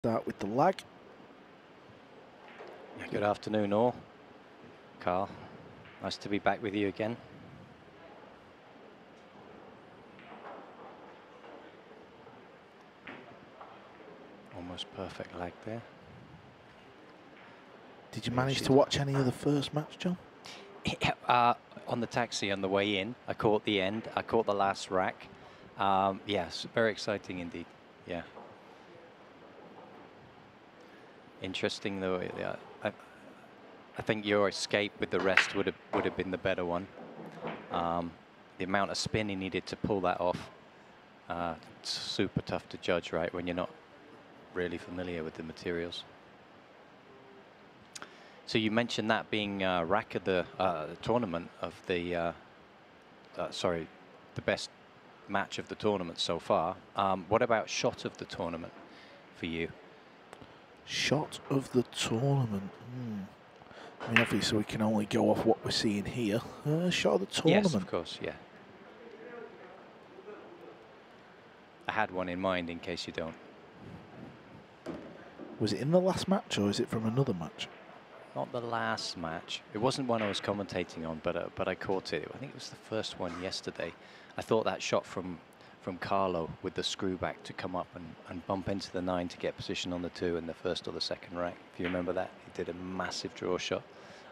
Start with the lag. Yeah, good afternoon all. Carl, nice to be back with you again. Almost perfect lag there. Did you manage to watch any of the first match, John? On the taxi on the way in, I caught the end. I caught the last rack. Yes, very exciting indeed. Yeah. Interesting though. Yeah, I think your escape with the rest would have been the better one. The amount of spin he needed to pull that off, it's super tough to judge, right, when you're not really familiar with the materials. So you mentioned that being rack of the tournament of the, sorry, the best match of the tournament so far. What about shot of the tournament for you? Shot of the tournament. I mean, obviously we can only go off what we're seeing here. Shot of the tournament. Yes, of course, yeah. I had one in mind in case you don't. Was it in the last match or is it from another match? Not the last match. It wasn't one I was commentating on, but I caught it. I think it was the first one yesterday. I thought that shot from Carlo with the screw back to come up and bump into the 9 to get position on the 2 in the first or the second rack. If you remember that, he did a massive draw shot.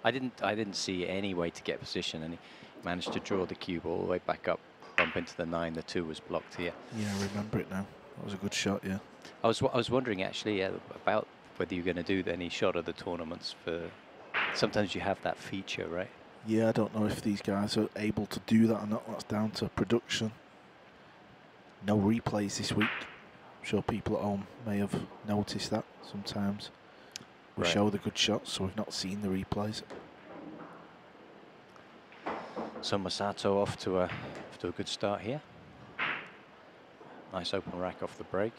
I didn't see any way to get position, and he managed to draw the cube all the way back up, bump into the 9. The 2 was blocked here. Yeah, I remember it now. That was a good shot, yeah. I was wondering actually about whether you're going to do any shot of the tournaments. For sometimes you have that feature, right? Yeah, I don't know if these guys are able to do that or not. That's down to production. No replays this week. I'm sure people at home may have noticed that sometimes. We show the good shots, so we've not seen the replays. So Masato off to a good start here. Nice open rack off the break.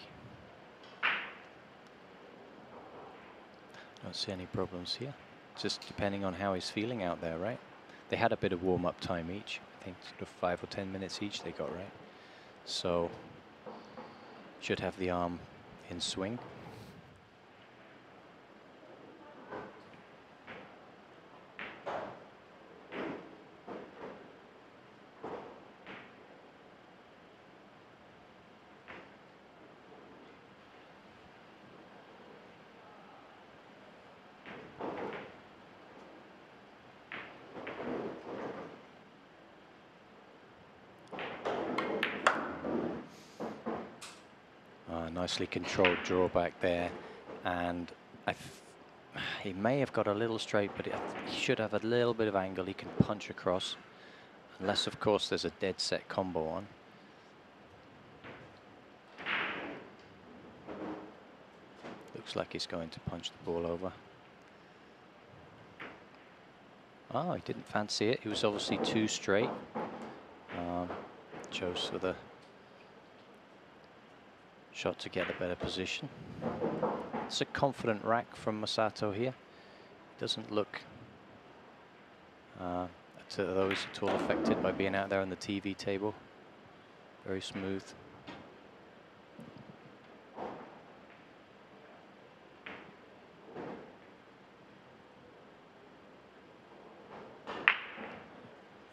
Don't see any problems here. Just depending on how he's feeling out there, right? They had a bit of warm-up time each. I think sort of 5 or 10 minutes each they got, right? So should have the arm in swing. Nicely controlled drawback there, and he may have got a little straight, but he should have a little bit of angle he can punch across, unless of course there's a dead set combo on. Looks like he's going to punch the ball over. Oh, he didn't fancy it. He was obviously too straight. Chose for the shot to get a better position. It's a confident rack from Masato here. Doesn't look to those at all affected by being out there on the TV table. Very smooth.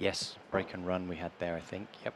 Yes, break and run we had there, I think. Yep.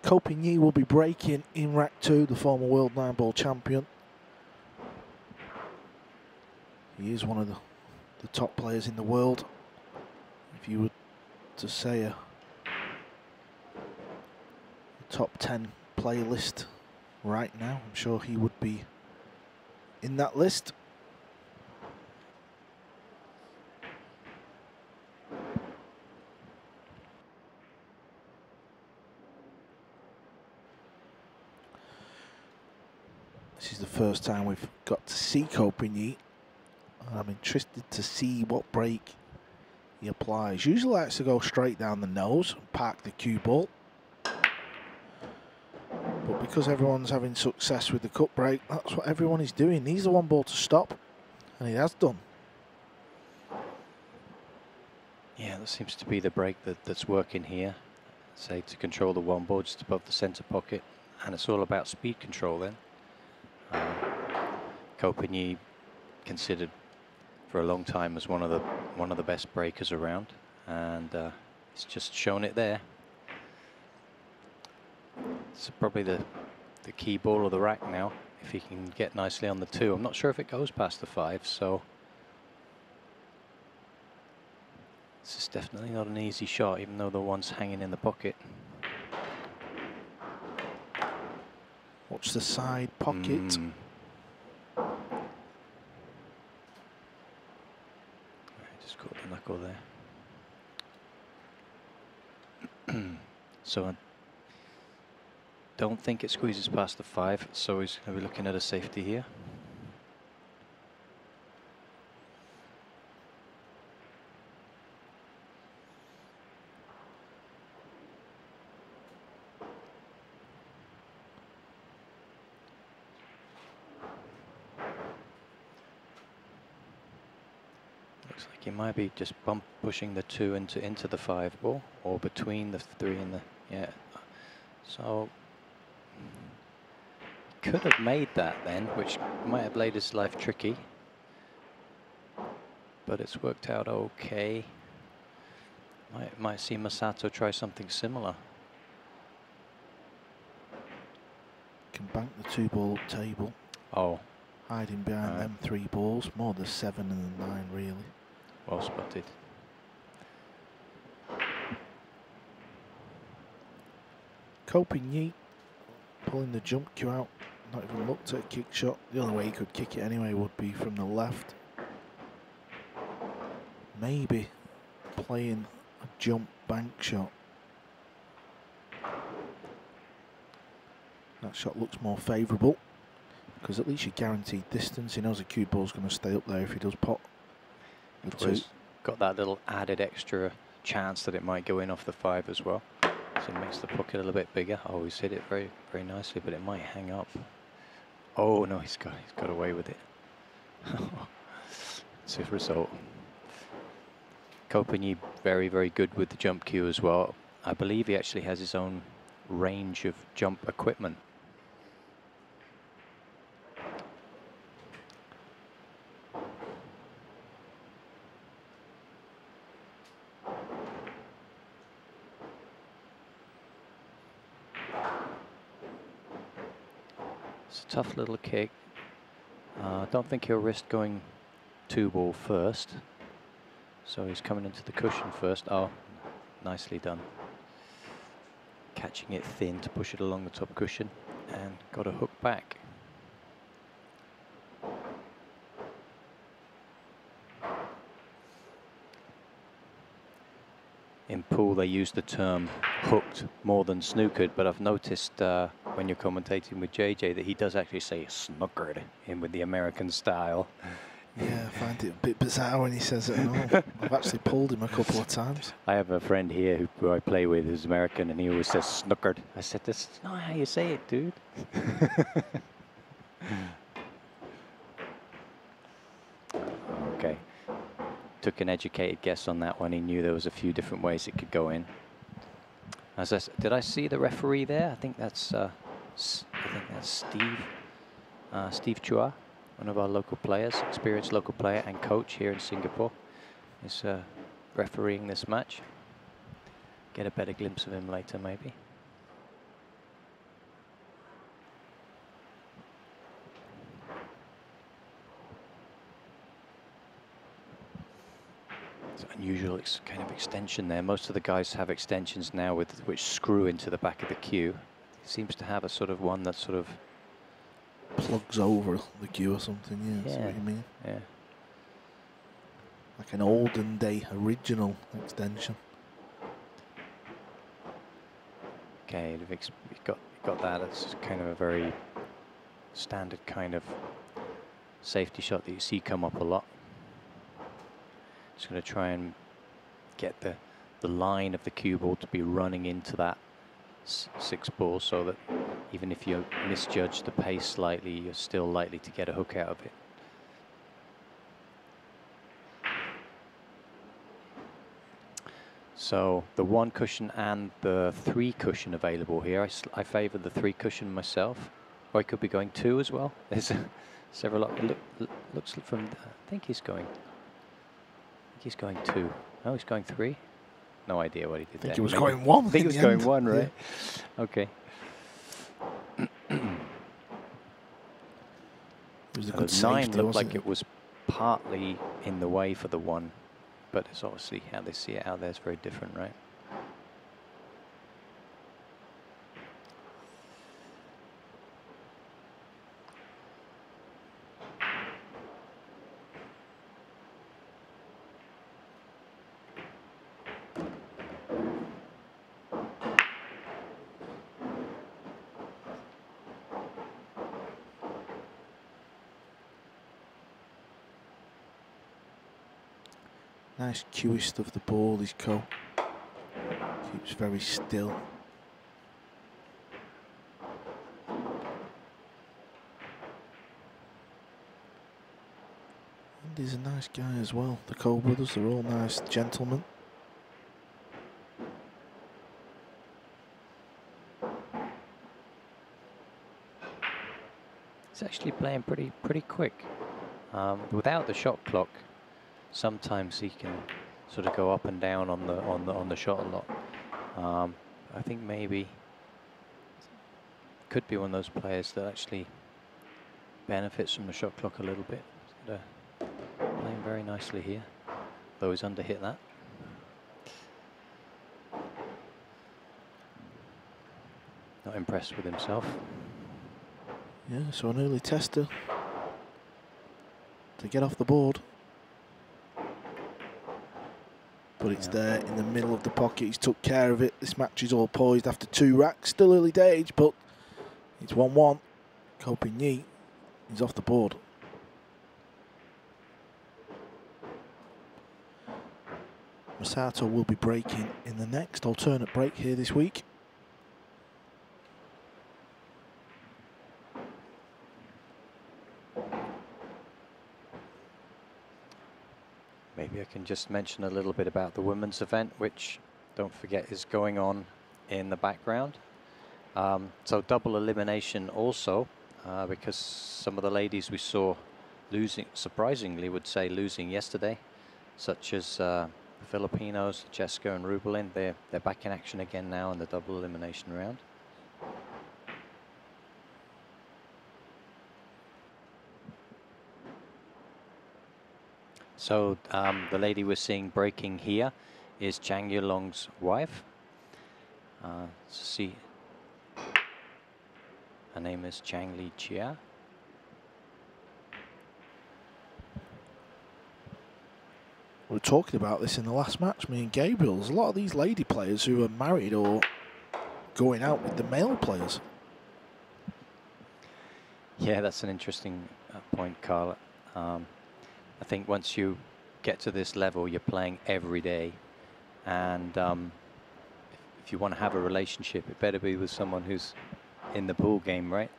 Koping will be breaking in rack 2, the former world 9-ball champion. He is one of the top players in the world. If you were to say a top 10 playlist right now, I'm sure he would be in that list. This is the first time we've got to see Copigny. I'm interested to see what brake he applies. Usually likes to go straight down the nose and park the cue ball. But because everyone's having success with the cut brake, that's what everyone is doing. Needs the one ball to stop, and he has done. Yeah, that seems to be the brake that's working here. Say to control the one ball just above the centre pocket, and it's all about speed control then. Copigny considered for a long time as one of the best breakers around, and it's just shown it there. It's probably the key ball of the rack now. If he can get nicely on the 2, I'm not sure if it goes past the 5. So this is definitely not an easy shot, even though the one's hanging in the pocket. Watch the side pocket. Just caught the knuckle there. So I don't think it squeezes past the 5, so he's going to be looking at a safety here. Looks like he might be just pushing the 2 into the 5 ball, or between the 3 and the, yeah. So could have made that then, which might have made his life tricky, but it's worked out okay. Might see Masato try something similar. Can bank the 2 ball table. Oh, Hiding behind them 3 balls. More the 7 and the 9 really. well spotted. Copigny pulling the jump cue out. Not even looked at a kick shot. The only way he could kick it anyway would be from the left. Maybe playing a jump bank shot. That shot looks more favourable because at least you're guaranteed distance. He knows the cue ball's going to stay up there if he does pot the 2. Got that little added extra chance that it might go in off the 5 as well. So it makes the pocket a little bit bigger. Oh, he's hit it very, very nicely, but it might hang up. Oh no, he's got away with it. It's his result. Copigny very, very good with the jump cue as well. I believe he actually has his own range of jump equipment. It's a tough little kick. I don't think he'll risk going 2 ball first. So he's coming into the cushion first. Oh, nicely done. Catching it thin to push it along the top cushion and got a hook back. In pool they use the term hooked more than snookered, but I've noticed when you're commentating with JJ that he does actually say snookered in with the American style. Yeah, I find it a bit bizarre when he says it at all. I've actually pulled him a couple of times. I have a friend here who I play with who's American, and he always says snookered. I said, "This is not how you say it, dude." Okay. Took an educated guess on that one. He knew there was a few different ways it could go in. Did I see the referee there? I think that's Steve Chua, one of our local players, experienced local player and coach here in Singapore, is refereeing this match. Get a better glimpse of him later, maybe. It's unusual kind of extension there. Most of the guys have extensions now which screw into the back of the cue. He seems to have a sort of one that sort of plugs over the cue or something. Yeah, that's what you mean. Yeah. Like an olden day original extension. Okay, we've got that. It's kind of a very standard kind of safety shot that you see come up a lot. Just going to try and get the line of the cue ball to be running into that 6 ball, so that even if you misjudge the pace slightly, you're still likely to get a hook out of it. So the 1 cushion and the 3 cushion available here. I favour the 3 cushion myself, or I could be going 2 as well. There's several. Looks from. I think he's going 2. No, he's going 3. No idea what he did. I think he was going 1. I think he was going 1, right? Yeah. Okay. It was a So good 9 safety, looked like wasn't it was partly in the way for the 1, but it's obviously how they see it out there is very different, right? Nice cueist of the ball, his Co. Keeps very still. And he's a nice guy as well. The Co brothers are all nice gentlemen. He's actually playing pretty quick. Without the shot clock, sometimes he can sort of go up and down on the shot a lot. I think maybe could be one of those players that actually benefits from the shot clock a little bit. Playing very nicely here, though he's underhit that. Not impressed with himself. Yeah, so an early tester to get off the board. But it's there in the middle of the pocket. He's took care of it. This match is all poised after 2 racks. Still early days, but it's 1-1. Ko Ping-yi is off the board. Masato will be breaking in the next alternate break here this week. Maybe I can just mention a little bit about the women's event, which, don't forget, is going on in the background. So double elimination also, because some of the ladies we saw losing, surprisingly would say losing yesterday, such as the Filipinos, Jessica and Rubelin. They're back in action again now in the double elimination round. So the lady we're seeing breaking here is Zhang Yulong's wife. See, her name is Zhang Li Chia. We were talking about this in the last match, me and Gabriel. There's a lot of these lady players who are married or going out with the male players. Yeah, that's an interesting point, Carl. I think once you get to this level, you're playing every day. And if you want to have a relationship, it better be with someone who's in the pool game, right?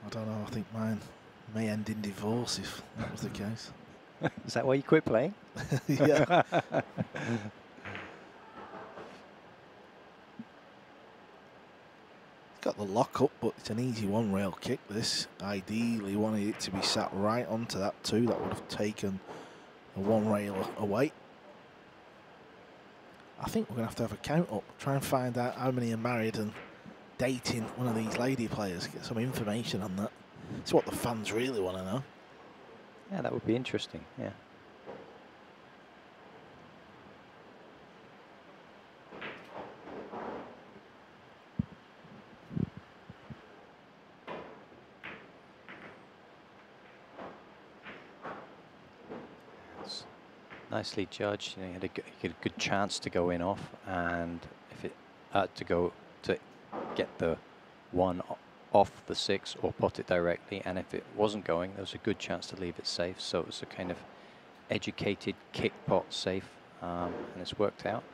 I don't know, I think mine may end in divorce if that was the case. Is that why you quit playing? Yeah. Got the lock up, but it's an easy 1-rail kick. This ideally wanted it to be sat right onto that too. That would have taken the 1-rail away. I think we're going to have a count up. Try and find out how many are married and dating one of these lady players. Get some information on that. It's what the fans really want to know. Yeah, that would be interesting, yeah. Nicely judged. You know, he had a good chance to go in off, and if it to get the 1 off the 6 or pot it directly, and if it wasn't going, there was a good chance to leave it safe. So it was a kind of educated kick pot safe, and it's worked out.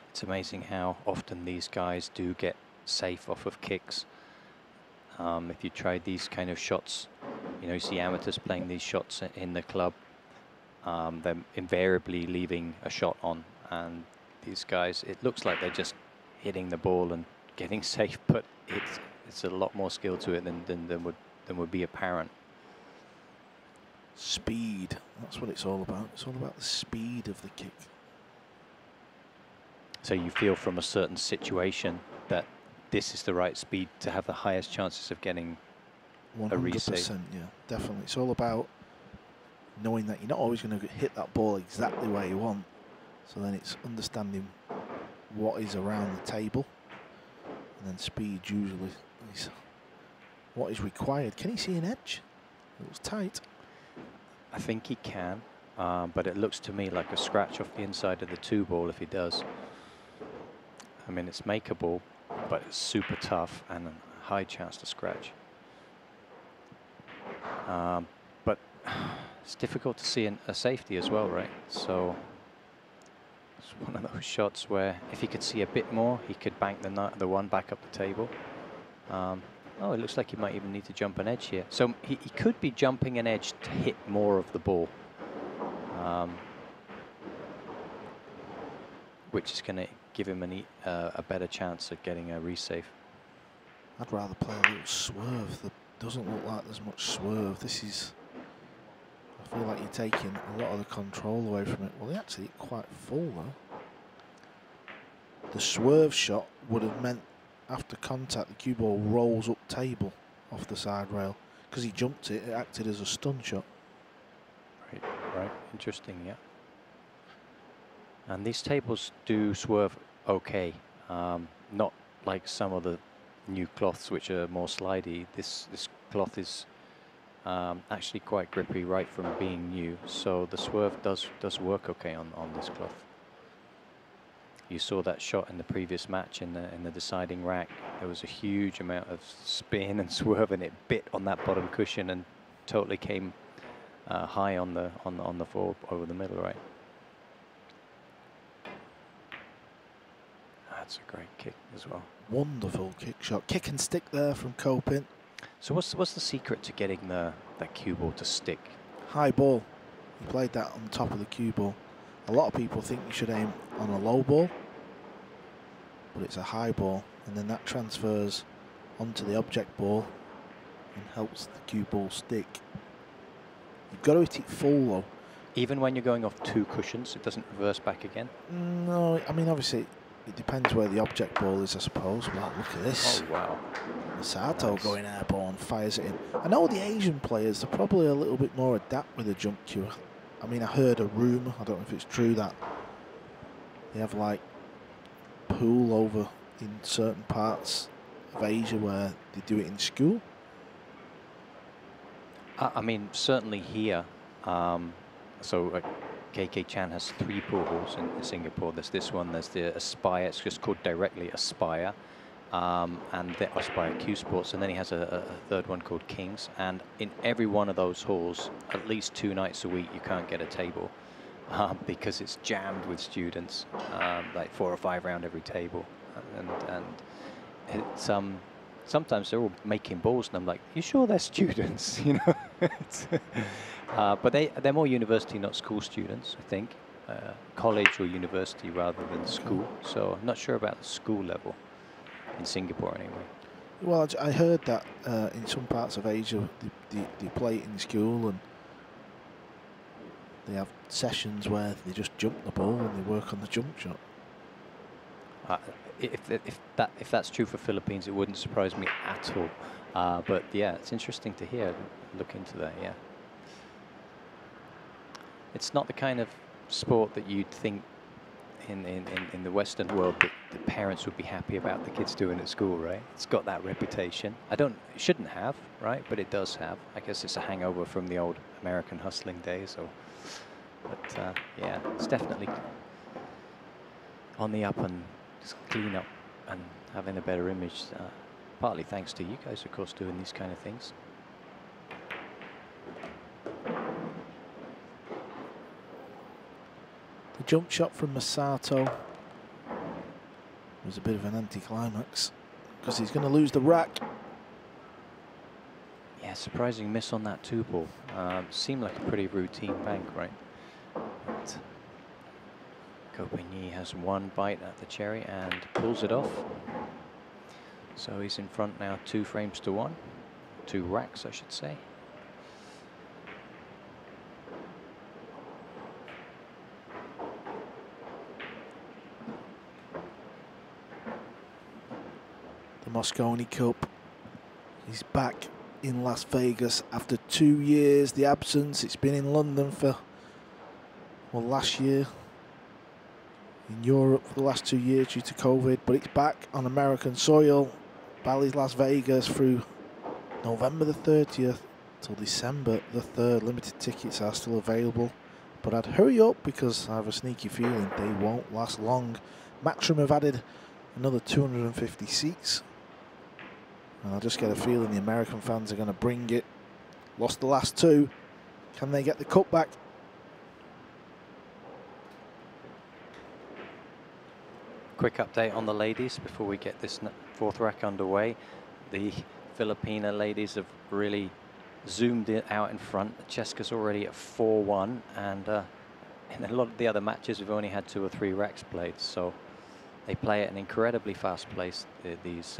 It's amazing how often these guys do get safe off of kicks. If you tried these kind of shots, you know, you see amateurs playing these shots in the club, they're invariably leaving a shot on, and these guys, it looks like they're just hitting the ball and getting safe, but it's a lot more skill to it than would be apparent. Speed, that's what it's all about. It's all about the speed of the kick. So you feel from a certain situation that this is the right speed to have the highest chances of getting 100%, a resave. yeah, definitely. It's all about knowing that you're not always going to hit that ball exactly where you want. So then it's understanding what is around the table, and then speed usually is what is required. Can he see an edge? It looks tight. I think he can, but it looks to me like a scratch off the inside of the 2 ball if he does. I mean, it's makeable, but it's super tough and a high chance to scratch. But it's difficult to see a safety as well, right? So it's one of those shots where if he could see a bit more, he could bank the 1 back up the table. Oh, it looks like he might even need to jump an edge here. So he could be jumping an edge to hit more of the ball, which is going to give him a better chance at getting a resave. I'd rather play a little swerve. There doesn't look like there's much swerve. This is, I feel like you're taking a lot of the control away from it. Well, they actually hit quite full though. The swerve shot would have meant after contact the cue ball rolls up table off the side rail. Because he jumped it, it acted as a stun shot. Right, interesting, yeah. And these tables do swerve okay, not like some of the new cloths which are more slidey. This cloth is actually quite grippy right from being new, so the swerve does work okay on this cloth. You saw that shot in the previous match in the deciding rack. There was a huge amount of spin and swerve, and it bit on that bottom cushion and totally came high on the 4 over the middle, right? That's a great kick as well. Wonderful kick shot. Kick and stick there from Copin. So what's the secret to getting that cue ball to stick? High ball. He played that on top of the cue ball. A lot of people think you should aim on a low ball, but it's a high ball, and then that transfers onto the object ball and helps the cue ball stick. You've got to hit it full though. Even when you're going off 2 cushions, it doesn't reverse back again? No, I mean obviously it depends where the object ball is, I suppose. Wow, look at this. Oh wow. Masato Nice. going airborne, fires it in. I know the Asian players, they're probably a little bit more adept with a jump cue. I mean, I heard a rumour, I don't know if it's true, that they have like pool over in certain parts of Asia where they do it in school. I mean, certainly here. So KK Chan has 3 pool halls in Singapore. There's this one, there's the Aspire, it's just called directly Aspire, and the Aspire Q Sports, and then he has a 3rd one called Kings. And in every one of those halls, at least 2 nights a week, you can't get a table because it's jammed with students, like 4 or 5 around every table, and it's sometimes they're all making balls, and I'm like, you sure they're students? You know. But they're more university, not school students, I think. College or university rather than school. So I'm not sure about the school level in Singapore anyway. Well, I heard that in some parts of Asia they play it in school, and they have sessions where they just jump the ball and they work on the jump shot. If that's true for Philippines, it wouldn't surprise me at all. But yeah, it's interesting to hear. Look into that. Yeah. It's not the kind of sport that you'd think in the Western world that the parents would be happy about the kids doing at school, right? It's got that reputation. It shouldn't have, right? But it does have. I guess it's a hangover from the old American hustling days, or But yeah, it's definitely on the up and just clean up and having a better image. Partly thanks to you guys, of course, doing these kind of things. The jump shot from Masato was a bit of an anticlimax because he's going to lose the rack. Yeah, surprising miss on that 2-ball. Seemed like a pretty routine bank, right? But Copigny has one bite at the cherry and pulls it off. So he's in front now, 2 frames to 1. 2 racks, I should say. The Mosconi Cup. He's back in Las Vegas after 2 years. The absence, it's been in London for, well, last year. In Europe for the last 2 years due to COVID, but it's back on American soil. Bally's Las Vegas through November the 30th till December the 3rd. Limited tickets are still available, but I'd hurry up because I have a sneaky feeling they won't last long. Matchroom have added another 250 seats, and I just get a feeling the American fans are going to bring it. Lost the last 2. Can they get the cup back? Quick update on the ladies before we get this 4th rack underway. The Filipina ladies have really zoomed it out in front. Cheska's already at 4-1, and in a lot of the other matches we've only had 2 or 3 racks played, so they play at an incredibly fast pace, these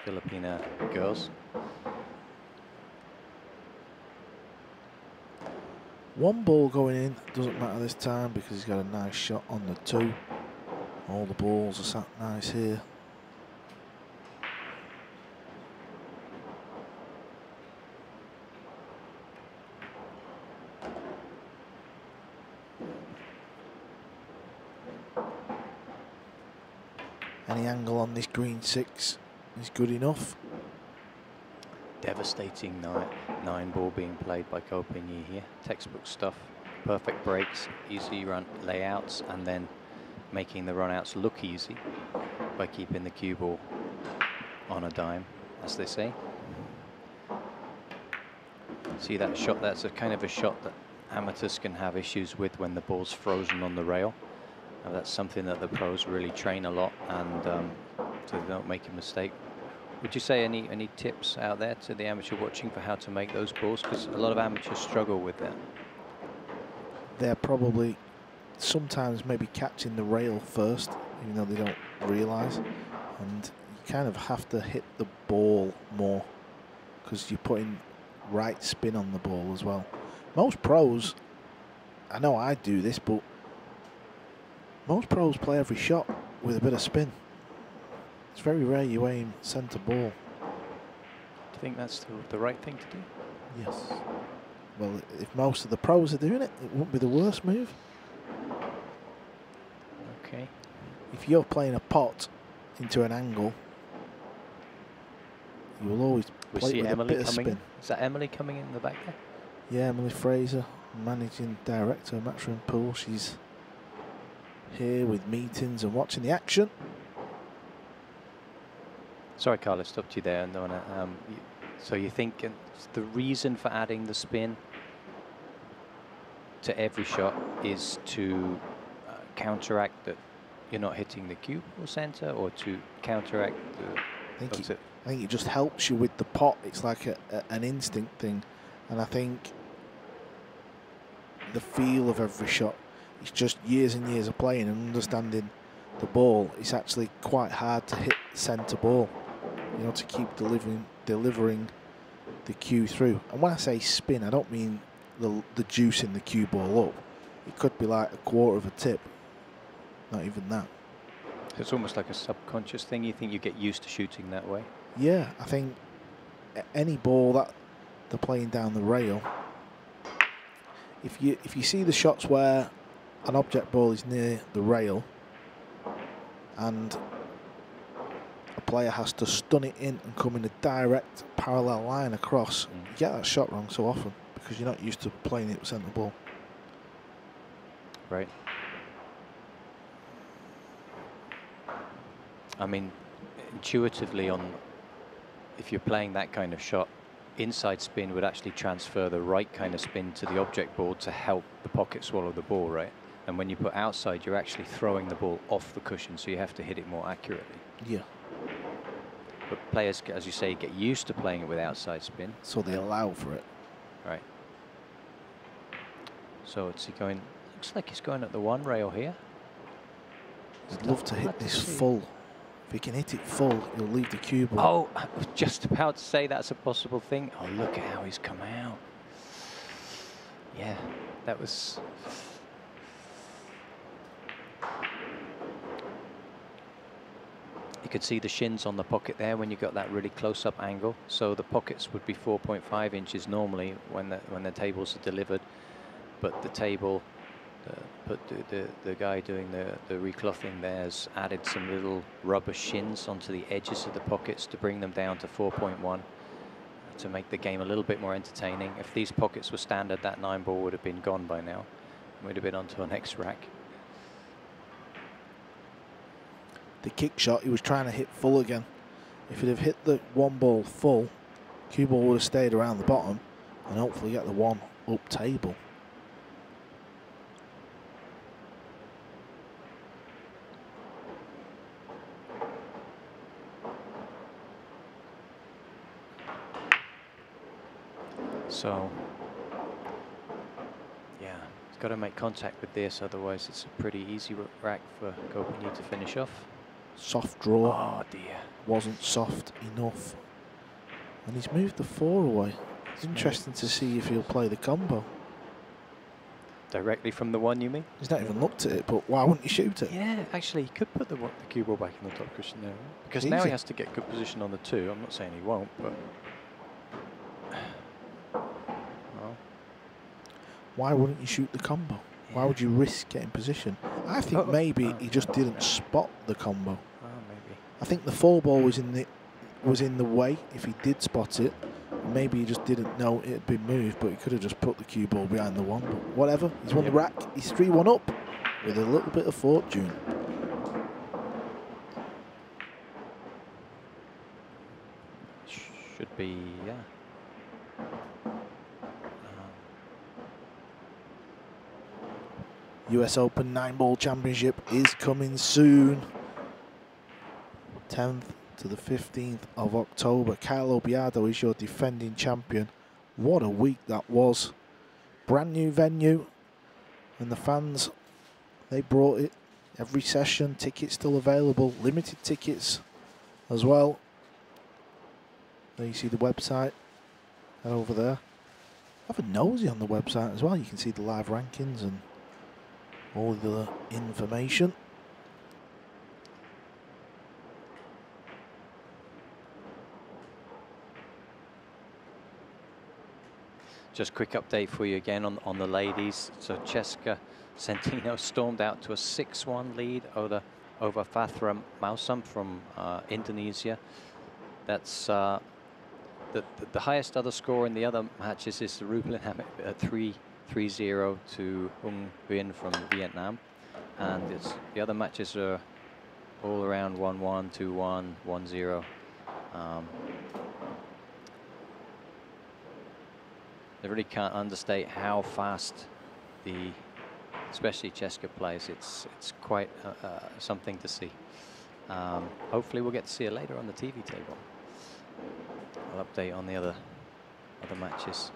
Filipina girls. One ball going in, doesn't matter this time because he's got a nice shot on the 2. All the balls are sat nice here. Any angle on this green 6 is good enough. Devastating 9-ball being played by Copigny here. Textbook stuff. Perfect breaks, easy run layouts, and then making the runouts look easy by keeping the cue ball on a dime, as they say. See that shot? That's a kind of a shot that amateurs can have issues with when the ball's frozen on the rail. And that's something that the pros really train a lot, and so they don't make a mistake. Would you say any tips out there to the amateur watching for how to make those balls? Because a lot of amateurs struggle with that. They're probably sometimes maybe catching the rail first, even though they don't realise, and you kind of have to hit the ball more because you're putting right spin on the ball as well. Most pros, I know I do this, but most pros play every shot with a bit of spin. It's very rare you aim centre ball. Do you think that's the right thing to do? Yes. Well, if most of the pros are doing it, it wouldn't be the worst move. Okay. If you're playing a pot into an angle, you will always play it with Emily a bit of spin. Is that Emily coming in the back there? Yeah, Emily Fraser, managing director of Matchroom Pool. She's here with meetings and watching the action. Sorry, Carl, I stopped you there. And so you think the reason for adding the spin to every shot is to counteract that you're not hitting the cue or center, or to counteract the... I think it just helps you with the pot. It's like an instinct thing, and I think the feel of every shot, it's just years and years of playing and understanding the ball. It's actually quite hard to hit centre ball, you know, to keep delivering the cue through. And when I say spin, I don't mean the juice in the cue ball up. It could be like a quarter of a tip, not even that. It's almost like a subconscious thing. You think you get used to shooting that way? Yeah, I think any ball that they're playing down the rail, if you see the shots where an object ball is near the rail and a player has to stun it in and come in a direct parallel line across, you get that shot wrong so often because you're not used to playing it with centre ball. Right. I mean, intuitively, if you're playing that kind of shot, inside spin would actually transfer the right kind of spin to the object board to help the pocket swallow the ball, right? And when you put outside, you're actually throwing the ball off the cushion, so you have to hit it more accurately. Yeah. But players, as you say, get used to playing it with outside spin. So they allow for it. Right. So it's going, looks like he's going at the one rail here. I'd love to hit this full. If he can hit it full, he'll leave the cue ball. Oh, I was just about to say that's a possible thing. Oh, look at how he's come out. Yeah, that was... You could see the shins on the pocket there when you got that really close-up angle. So the pockets would be 4.5 inches normally when the tables are delivered, but the table, the guy doing the reclothing there has added some little rubber shins onto the edges of the pockets to bring them down to 4.1 to make the game a little bit more entertaining. If these pockets were standard, that 9-ball would have been gone by now. We'd have been onto our next rack. The kick shot, he was trying to hit full again. If he'd have hit the 1 ball full, cue ball would have stayed around the bottom and hopefully get the 1 up table. So, yeah, he's got to make contact with this, otherwise it's a pretty easy rack for Gopini to finish off. Soft draw. Oh dear. Wasn't soft enough. And he's moved the 4 away. It's interesting to see if he'll play the combo. Directly from the 1, you mean? He's not even looked at it, but why wouldn't you shoot it? Yeah, actually, he could put the cue ball back in the top cushion there. Because It's now easy. he has to get good position on the 2. I'm not saying he won't, but... Well, Why wouldn't you shoot the combo? Why would you risk getting position? I think maybe he just didn't spot the combo. oh, maybe. I think the 4 ball was in the way. If he did spot it, maybe he just didn't know it had been moved, but he could have just put the cue ball behind the 1. But whatever, he's won the rack. He's 3-1 up with a little bit of fortune. Should be, yeah. US Open 9-ball championship is coming soon. 10th to the 15th of October. Kyle Obiado is your defending champion. What a week that was. Brand new venue. And the fans, they brought it every session. Tickets still available. Limited tickets as well. There you see the website. Head over there. Have a nosy on the website as well. You can see the live rankings and all the information. Just quick update for you again on the ladies. So Cheska Centino stormed out to a 6-1 lead over Fathra Mausam from Indonesia. That's the highest other score in the other matches is the Rupelin Hamid 3-0 to Hung Huynh from Vietnam, and the other matches are all around 1-1, 2-1, 1-0. They really can't understate how fast especially Cheska plays. It's quite something to see. Hopefully we'll get to see it later on the TV table. I'll update on the other matches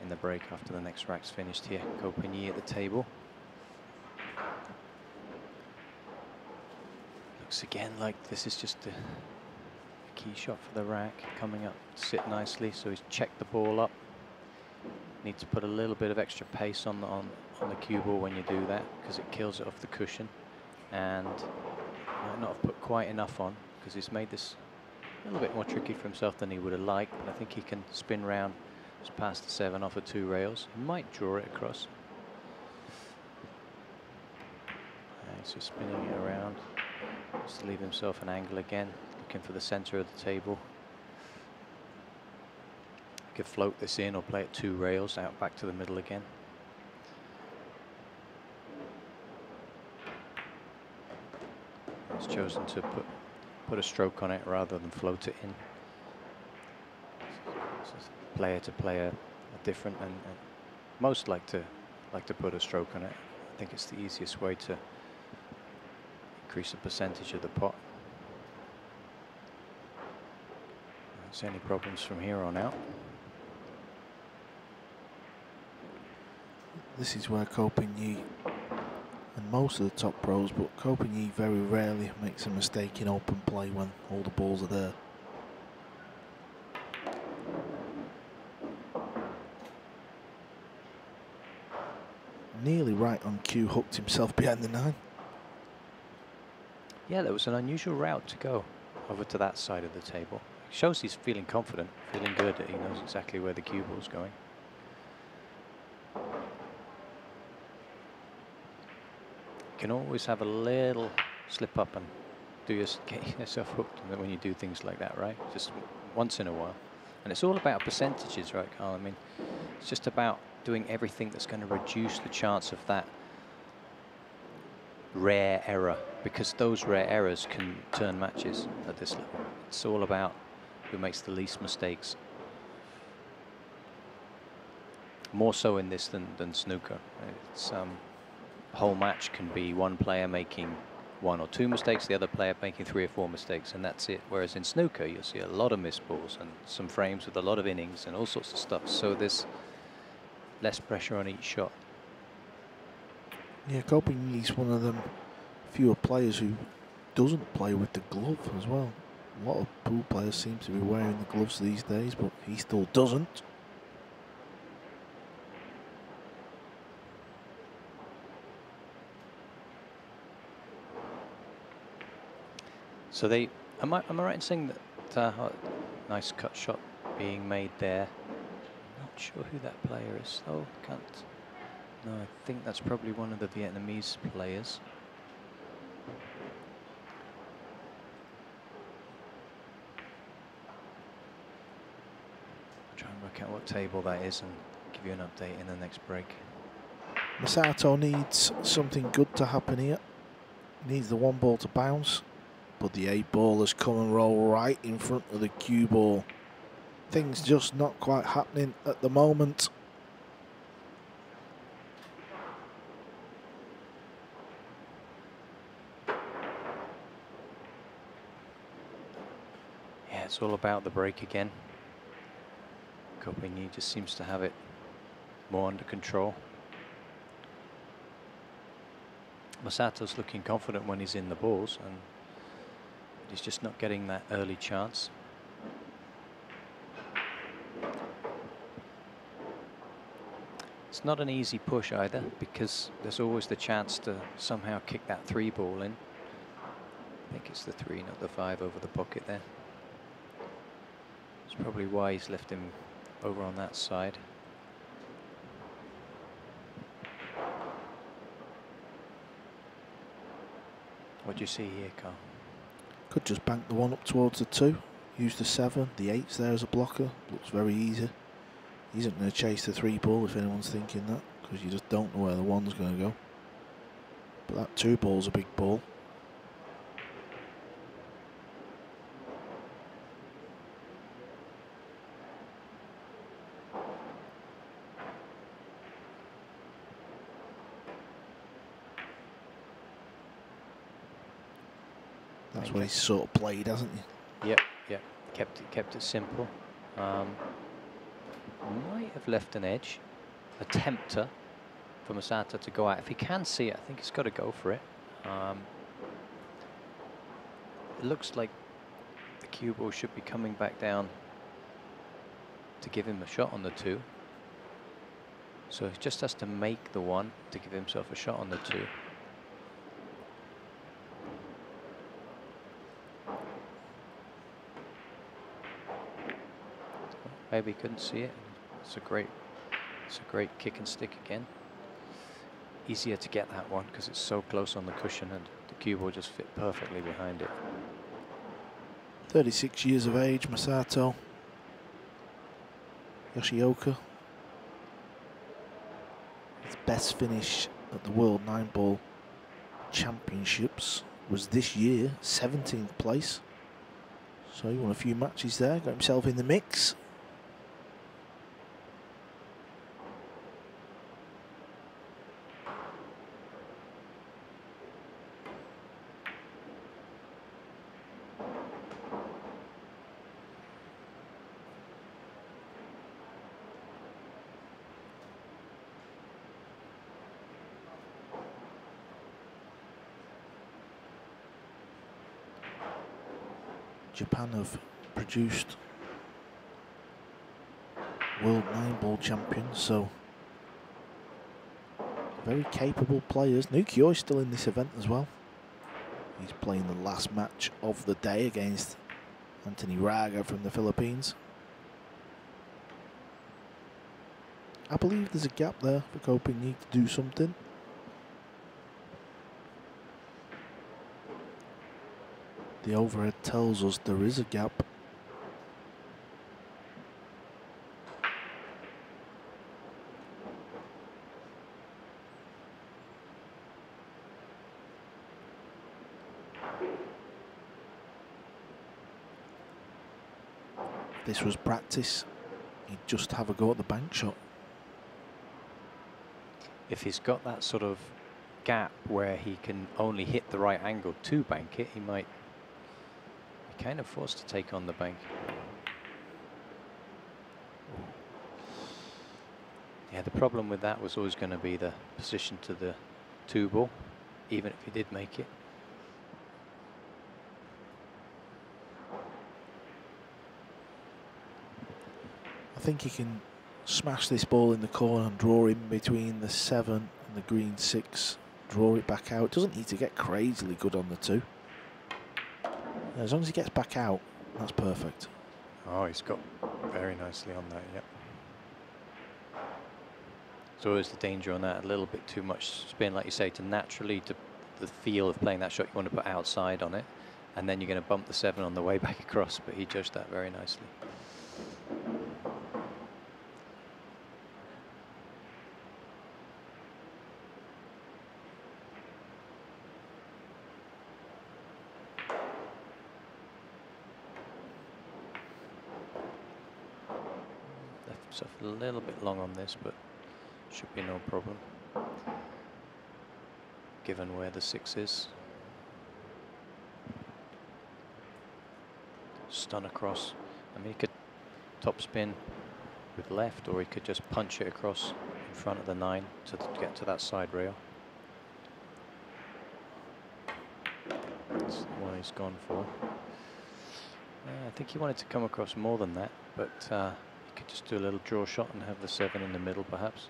in the break after the next rack's finished here. Gopini at the table. Looks again like this is just a key shot for the rack, coming up to sit nicely. So he's checked the ball up. Need to put a little bit of extra pace on the cue ball when you do that, because it kills it off the cushion, and might not have put quite enough on, because he's made this a little bit more tricky for himself than he would have liked. But I think he can spin round just past the 7 off of 2 rails. He might draw it across. He's just spinning it around just to leave himself an angle again, looking for the center of the table. He could float this in or play it 2 rails out back to the middle again. He's chosen to put a stroke on it rather than float it in. Player to player are different, and most like to put a stroke on it. I think it's the easiest way to increase the percentage of the pot. Don't see any problems from here on out. This is where Copigny, and most of the top pros, but Copigny very rarely makes a mistake in open play when all the balls are there. Nearly right on cue, hooked himself behind the 9. Yeah, there was an unusual route to go over to that side of the table. Shows he's feeling confident, feeling good, that he knows exactly where the cue ball's going. You can always have a little slip up and get yourself hooked when you do things like that, right? Just once in a while. And it's all about percentages, right, Carl? I mean, it's just about doing everything that's going to reduce the chance of that rare error, because those rare errors can turn matches at this level. It's all about who makes the least mistakes. More so in this than snooker. It's the whole match can be one player making 1 or 2 mistakes, the other player making 3 or 4 mistakes, and that's it. Whereas in snooker, you'll see a lot of missed balls and some frames with a lot of innings and all sorts of stuff. So there's less pressure on each shot. Yeah, Copigny's one of them fewer players who doesn't play with the glove as well. A lot of pool players seem to be wearing the gloves these days, but he still doesn't. So they, am I right in saying that nice cut shot being made there? Not sure who that player is. Oh, can't. No, I think that's probably one of the Vietnamese players. I'll try and work out what table that is and give you an update in the next break. Masato needs something good to happen here. Needs the 1 ball to bounce, but the 8 ball has come and roll right in front of the cue ball. Things just not quite happening at the moment. Yeah, it's all about the break again. Copigny just seems to have it more under control. Masato's looking confident when he's in the balls, and he's just not getting that early chance. It's not an easy push either, because there's always the chance to somehow kick that 3 ball in. I think it's the 3, not the 5 over the pocket there. It's probably why he's left him over on that side. What do you see here, Carl? Could just bank the 1 up towards the 2. Use the 7. The 8's there as a blocker. Looks very easy. He isn't going to chase the 3 ball if anyone's thinking that, because you just don't know where the 1's going to go. But that 2 ball's a big ball. That's what he's sort of played, hasn't he? Yep, yep. Kept it simple. Might have left an edge, a tempter for Masato to go out. If he can see it, I think he's got to go for it. It looks like the cue ball should be coming back down to give him a shot on the 2. So he just has to make the 1 to give himself a shot on the 2. Maybe he couldn't see it. It's a great kick and stick again. Easier to get that one because it's so close on the cushion, and the cue ball just fit perfectly behind it. 36 years of age, Masato Yoshioka. His best finish at the World 9-Ball Championships was this year 17th place. So he won a few matches there, got himself in the mix. Japan have produced world 9-ball champions, so very capable players. Nukio is still in this event as well. He's playing the last match of the day against Anthony Raga from the Philippines. I believe there's a gap there for Copenhagen to do something. The overhead tells us there is a gap. If this was practice, he'd just have a go at the bank shot. If he's got that sort of gap where he can only hit the right angle to bank it, he might be kind of forced to take on the bank. Yeah, the problem with that was always going to be the position to the 2-ball, even if he did make it. I think he can smash this ball in the corner and draw in between the 7 and the green 6. Draw it back out. Doesn't need to get crazily good on the 2. As long as he gets back out, that's perfect. Oh, he's got very nicely on that, yep. There's always the danger on that, a little bit too much spin, like you say, to naturally, to the feel of playing that shot, you want to put outside on it, and then you're going to bump the 7 on the way back across, but he judged that very nicely. A little bit long on this, but should be no problem given where the 6 is. Stun across. I mean, he could top spin with left, or he could just punch it across in front of the 9 to get to that side rail. That's the one he's gone for. I think he wanted to come across more than that, but could just do a little draw shot and have the 7 in the middle, perhaps.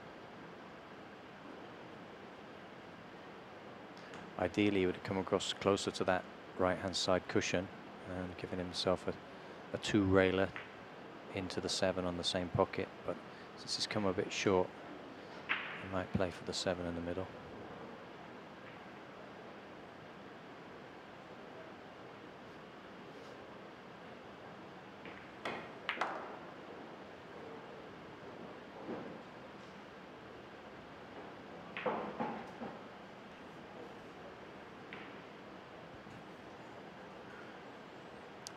Ideally, he would have come across closer to that right-hand side cushion and given himself a 2-railer into the 7 on the same pocket. But since he's come a bit short, he might play for the 7 in the middle.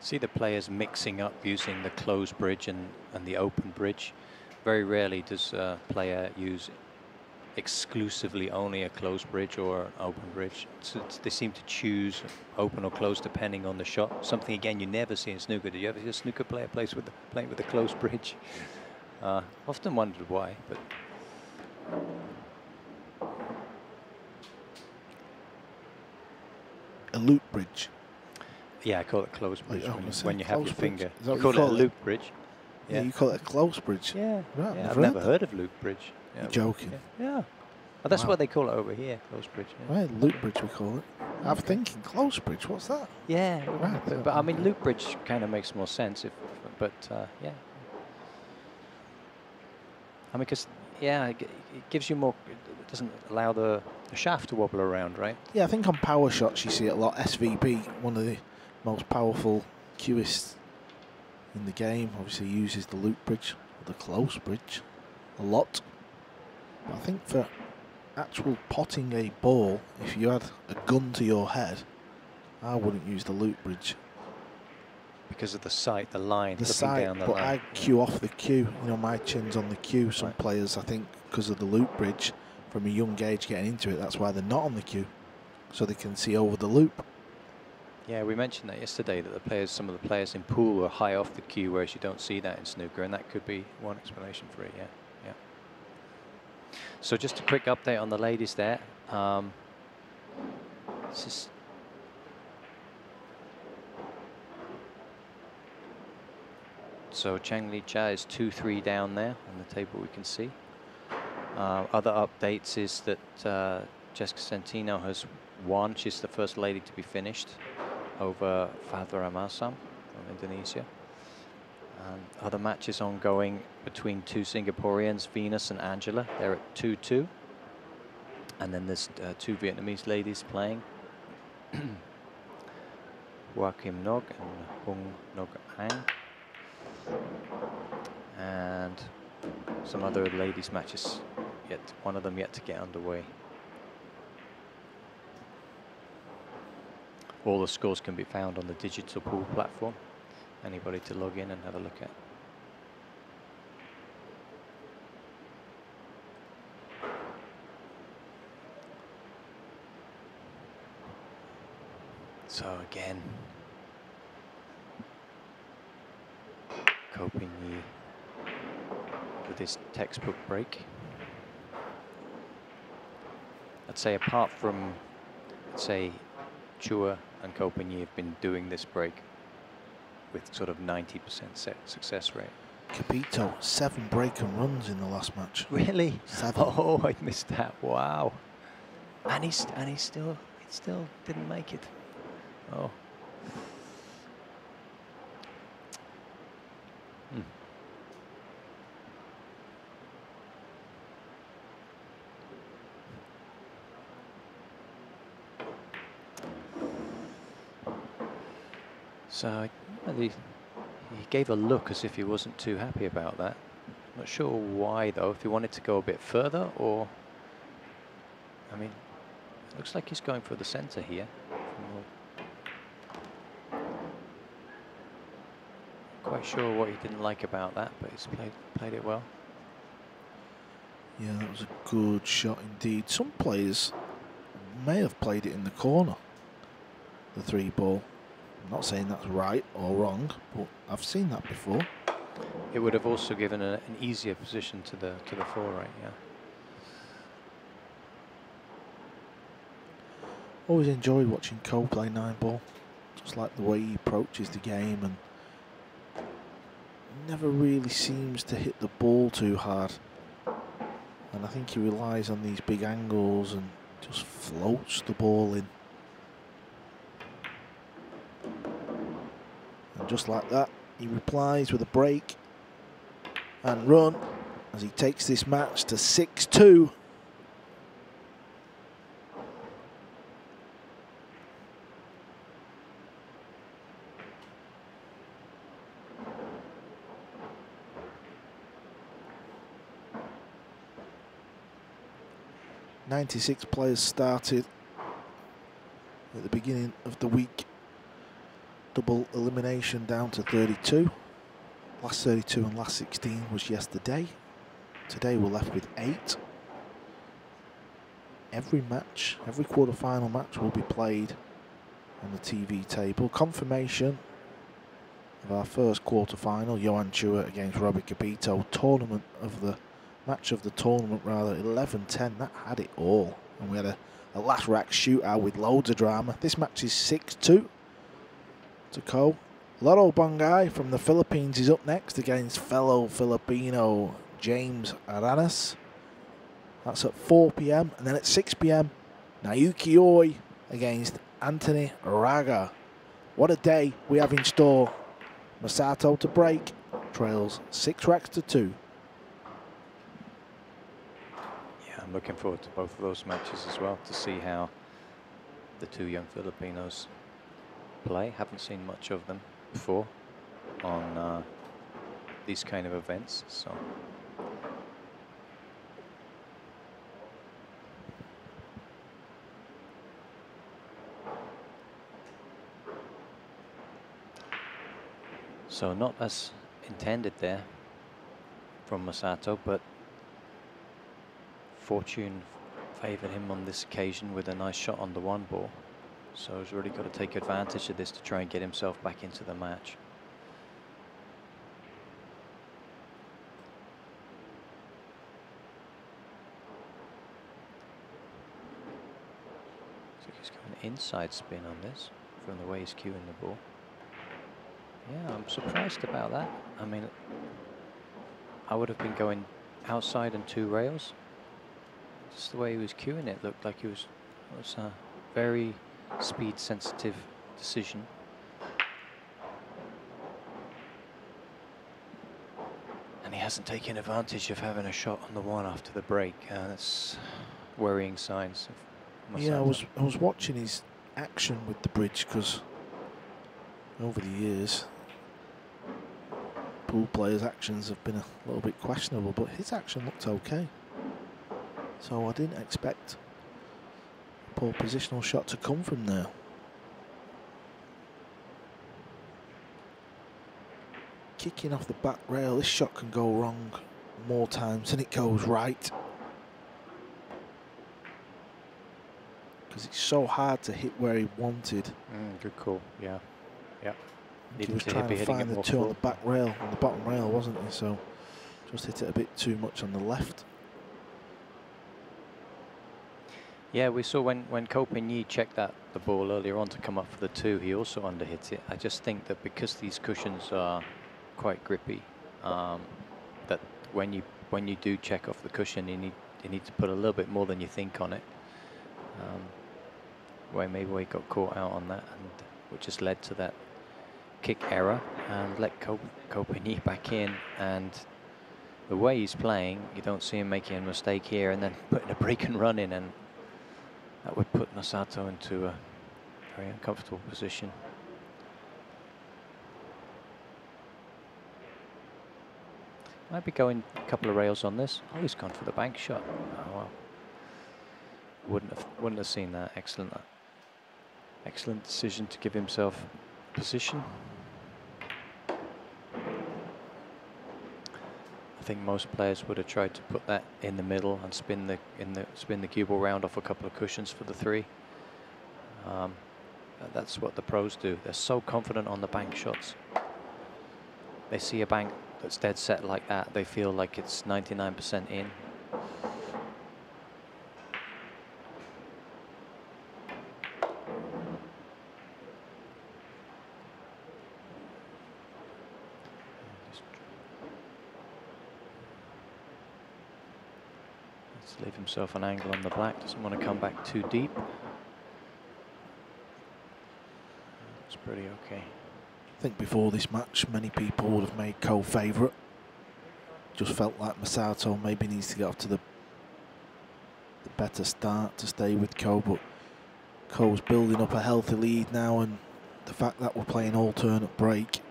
See the players mixing up using the closed bridge and the open bridge. Very rarely does a player use exclusively only a closed bridge or an open bridge. So they seem to choose open or closed depending on the shot. Something again you never see in snooker. Did you ever see a snooker player playing with a closed bridge? Often wondered why, but. A loop bridge. Yeah, I call it closed bridge when you have your finger. You call it a loop bridge. Yeah, you call it a close bridge. Yeah, right, I've never heard of loop bridge. Yeah, you're joking. Yeah. Well, that's what they call it over here, close bridge. Yeah. Right, loop bridge we call it. I'm thinking close bridge. What's that? Yeah, right. But I mean, loop bridge kind of makes more sense. But yeah. I mean, because it gives you more. It doesn't allow the shaft to wobble around, right? Yeah, I think on power shots you see it a lot. SVB, one of the most powerful cueists in the game, obviously uses the loop bridge, the close bridge, a lot. But I think for actual potting a ball, if you had a gun to your head I wouldn't use the loop bridge. Because of the sight, the line, The looking sight, down the but line. I queue off the queue. You know, my chin's on the queue. Some Right. players, I think, because of the loop bridge, from a young age getting into it, that's why they're not on the queue, so they can see over the loop. Yeah, we mentioned that yesterday, that the players, some of the players in pool are high off the queue, whereas you don't see that in snooker, and that could be one explanation for it. Yeah, yeah. So just a quick update on the ladies there. This is so Chang Li Jia is 2-3 down there on the table, we can see. Other updates is that Jessica Santino has won. She's the first lady to be finished over Fadra Amasam from Indonesia. Other matches ongoing between two Singaporeans, Venus and Angela. They're at 2-2. And then there's two Vietnamese ladies playing. Hoa Kim Nog and Hung Nog Ang. And some other ladies matches, one of them yet to get underway. All the scores can be found on the digital pool platform. Anybody to log in and have a look at. So again, Ko Ping-yi with his textbook break. I'd say apart from, say, Chua and Ko Ping-yi have been doing this break with sort of 90% success rate. Capito, 7 break and runs in the last match. Really? 7. Oh, I missed that. Wow. And he still didn't make it. Oh. Hmm. So he gave a look as if he wasn't too happy about that. Not sure why though, if he wanted to go a bit further, or I mean, it looks like he's going for the center here. Quite sure what he didn't like about that, but he's played it well. Yeah, that was a good shot indeed. Some players may have played it in the corner, the 3 ball. I'm not saying that's right or wrong, but I've seen that before. It would have also given an easier position to the 4, right? Yeah. Always enjoyed watching Ko play 9 ball. Just like the way he approaches the game, and never really seems to hit the ball too hard. And I think he relies on these big angles and just floats the ball in. And just like that, he replies with a break and run as he takes this match to 6-2. "96 players started at the beginning of the week. Double elimination down to 32. Last 32 and last 16 was yesterday. Today we're left with 8. Every match, every quarter-final match will be played on the TV table. Confirmation of our first quarter-final, Johan Chua against Robbie Capito. Tournament of the match of the tournament, rather, 11-10. That had it all, and we had a last rack shootout with loads of drama. This match is 6-2 to Ko. Loro Bongai from the Philippines is up next against fellow Filipino James Aranas. That's at 4 p.m. And then at 6 p.m, Naoki Oi against Anthony Raga. What a day we have in store. Masato to break, trails 6 racks to 2. Yeah, I'm looking forward to both of those matches as well, to see how the 2 young Filipinos play. Haven't seen much of them before on these kind of events, so So not as intended there from Masato, but fortune favoured him on this occasion with a nice shot on the 1 ball. So he's really got to take advantage of this to try and get himself back into the match. So he's got an inside spin on this from the way he's cueing the ball. Yeah, I'm surprised about that. I mean, I would have been going outside and 2 rails. Just the way he was cueing it looked like it was a very speed sensitive decision. And he hasn't taken advantage of having a shot on the 1 after the break. That's worrying signs of Masato. Yeah, I was watching his action with the bridge, because over the years pool players' actions have been a little bit questionable, but his action looked okay. So I didn't expect a poor positional shot to come from there. Kicking off the back rail, this shot can go wrong more times than it goes right, because it's so hard to hit where he wanted. Good call. Yeah. He was trying to find the 2 on the back rail, on the bottom rail, wasn't he? So just hit it a bit too much on the left. Yeah, we saw when Ko Pin-Yi checked the ball earlier on to come up for the 2, he also underhit it. I just think that because these cushions are quite grippy, that when you do check off the cushion, you need to put a little bit more than you think on it. Where maybe we got caught out on that, and which just led to that kick error and let Ko Pin-Yi back in. And the way he's playing, you don't see him making a mistake here and then putting a break and run in, and that would put Masato into a very uncomfortable position. Might be going a couple of rails on this. Oh, he's gone for the bank shot. Oh well. Wouldn't have seen that. Excellent decision to give himself position. I think most players would have tried to put that in the middle and spin the cue ball round off a couple of cushions for the 3. That's what the pros do. They're so confident on the bank shots. They see a bank that's dead set like that, they feel like it's 99% in. Let's leave himself an angle on the black, doesn't want to come back too deep. It's pretty okay. I think before this match, many people would have made Ko favourite. Just felt like Masato maybe needs to get off to the better start to stay with Ko, but Ko's building up a healthy lead now, and the fact that we're playing alternate break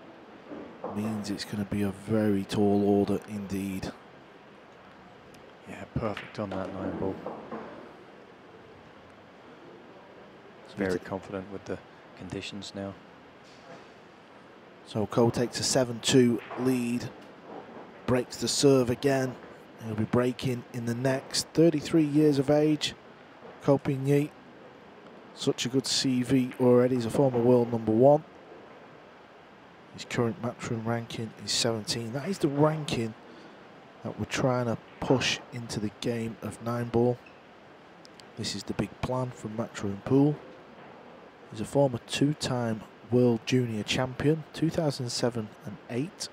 means it's going to be a very tall order indeed. Yeah, perfect on that 9 ball. He's very confident with the conditions now. So Ko takes a 7-2 lead, breaks the serve again. He'll be breaking in the next. 33 years of age, Ko Pin-Yi. Such a good CV already. He's a former world #1. His current Matchroom ranking is 17. That is the ranking that we're trying to push into the game of 9 ball. This is the big plan from Matchroom Pool. He's a former 2-time World Junior Champion, 2007 and 8.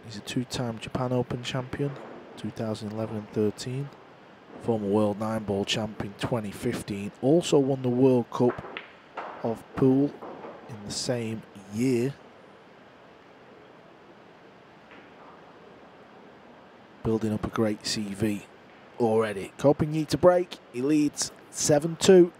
He's a 2-time Japan Open Champion, 2011 and 13. Former World 9-Ball Champion 2015. Also won the World Cup of Pool in the same year. Building up a great CV already. Ko Pin-Yi to break. He leads 7-2.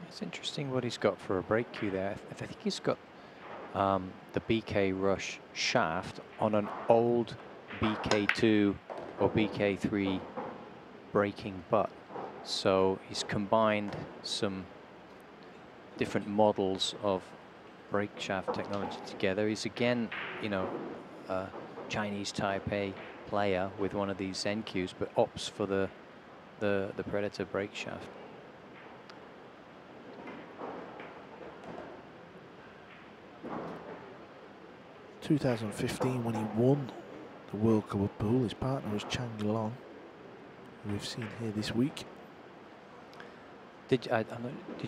It's interesting what he's got for a break cue there. I think he's got the BK Rush shaft on an old BK2 or BK3 braking butt. So he's combined some different models of brake shaft technology together. He's again, you know, a Chinese Taipei player with one of these ZenQs, but opts for the Predator brake shaft. In 2015, when he won the World Cup of Pool, his partner was Chang Long, who we've seen here this week. Did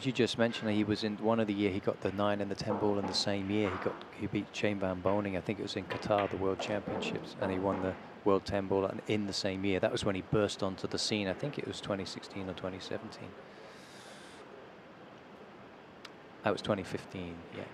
you just mention that he was in one of the year he got the 9 and the 10 ball in the same year? He beat Shane Van Boning. I think it was in Qatar, the World Championships, and he won the World 10 ball in the same year. That was when he burst onto the scene. I think it was 2016 or 2017. That was 2015. Yeah.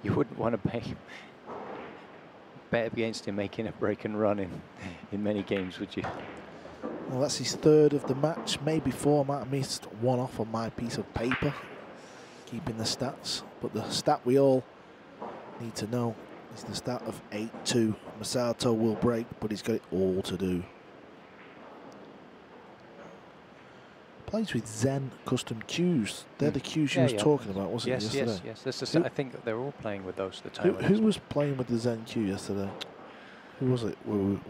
You wouldn't want to bet against him making a break and run in many games, would you? Well, that's his third of the match. Maybe 4. Might have missed one off on my piece of paper, keeping the stats. But the stat we all need to know is the stat of 8-2. Masato will break, but he's got it all to do. Plays with Zen custom cues. They're the cues you was talking about, wasn't it, yesterday? Yes. I think that they're all playing with those. Who was playing with the Zen cue yesterday? Who was it? Well,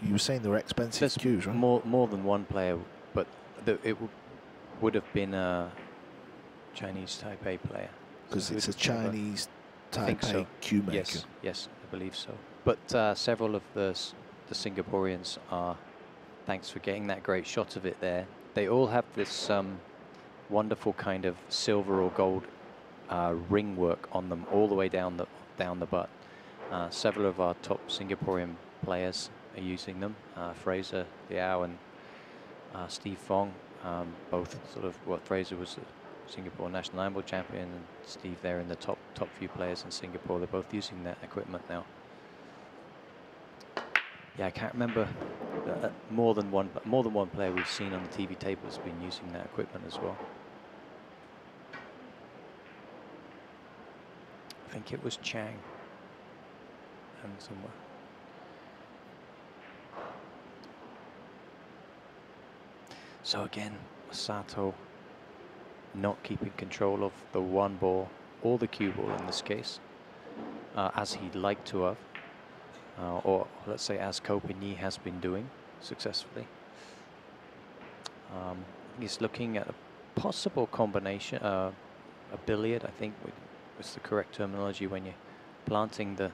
you were saying they were expensive cues, right? More than one player, but it would have been a Chinese Taipei player. Because So it's a Chinese Taipei cue maker. Yes, I believe so. But several of the Singaporeans are. Thanks for getting that great shot of it there. They all have this wonderful kind of silver or gold ring work on them all the way down the butt. Several of our top Singaporean players are using them. Fraser Liao and Steve Fong, both sort of, well, Fraser was a Singapore national handball champion, and Steve there in the top few players in Singapore. They're both using that equipment now. Yeah, I can't remember. More than one player we've seen on the TV tape has been using that equipment as well. I think it was Chang and somewhere. So again, Masato not keeping control of the one ball or the cue ball in this case, as he'd like to have. Or let's say as Ko Pin-Yi has been doing successfully. He's looking at a possible combination, a billiard, I think was the correct terminology when you're planting the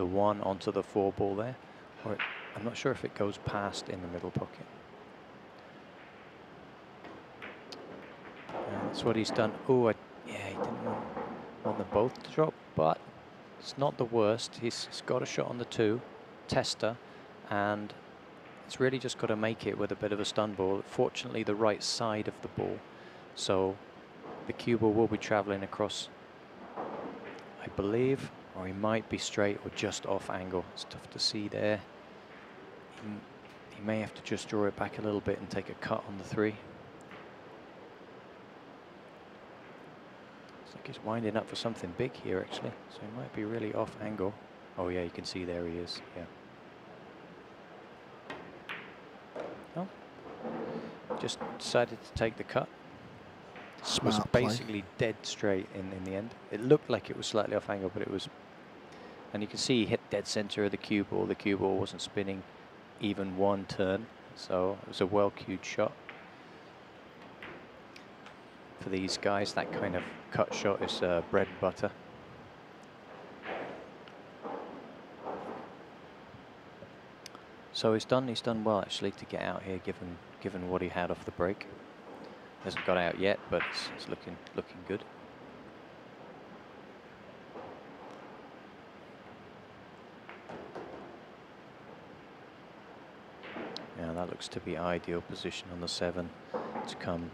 1 onto the 4 ball there. Or I'm not sure if it goes past in the middle pocket. That's what he's done. Oh, yeah, he didn't want them both to drop, but it's not the worst. He's got a shot on the 2, tester, and it's really just got to make it with a bit of a stun ball. Fortunately, the right side of the ball, so the cue ball will be traveling across, I believe, or he might be straight or just off angle. It's tough to see there. He may have to just draw it back a little bit and take a cut on the 3. He's winding up for something big here, actually, so he might be really off angle. Oh yeah, you can see there he is. Yeah. Oh, just decided to take the cut. Smart was basically dead straight in the end. It looked like it was slightly off angle, but it was. And you can see he hit dead center of the cue ball. The cue ball wasn't spinning even one turn, so it was a well cued shot. For these guys, that kind of cut shot is bread and butter. So he's done well actually to get out here, given what he had off the break. Hasn't got out yet, but it's looking good. Yeah, that looks to be ideal position on the 7 to come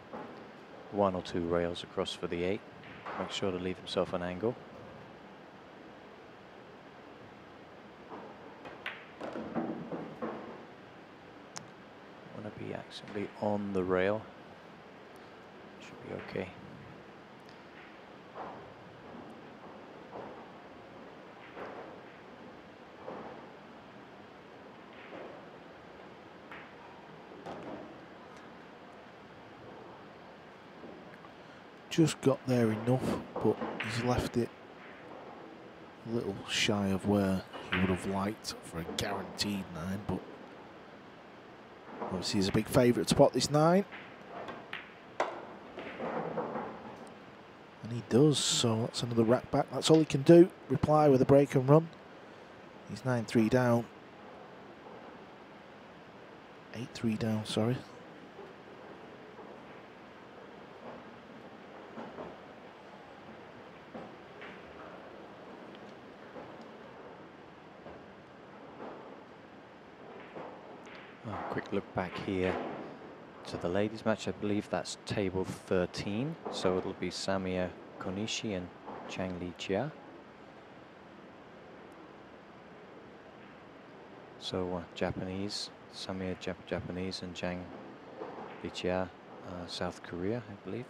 1 or 2 rails across for the 8. Make sure to leave himself an angle. Want to be actually on the rail. Should be okay. Just got there enough, but he's left it a little shy of where he would have liked for a guaranteed 9, but obviously he's a big favourite to pot this 9. And he does, so that's another rack back. That's all he can do, reply with a break and run. He's 9-3 down. 8-3 down, sorry. Quick look back here to the ladies match. I believe that's table 13, so it'll be Samia Konishi and Chang Li-Jia. So Japanese, Samia Japanese and Chang Li-Jia South Korea, I believe.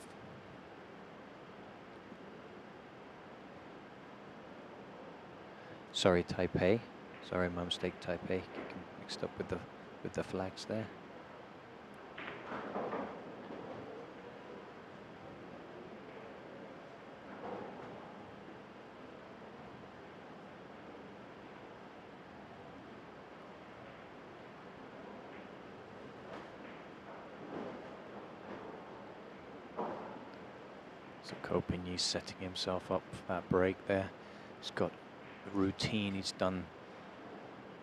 Sorry, Taipei. Sorry, my mistake, Taipei. Getting mixed up with the flags there. So Kopinyi setting himself up for that break there. He's got a routine he's done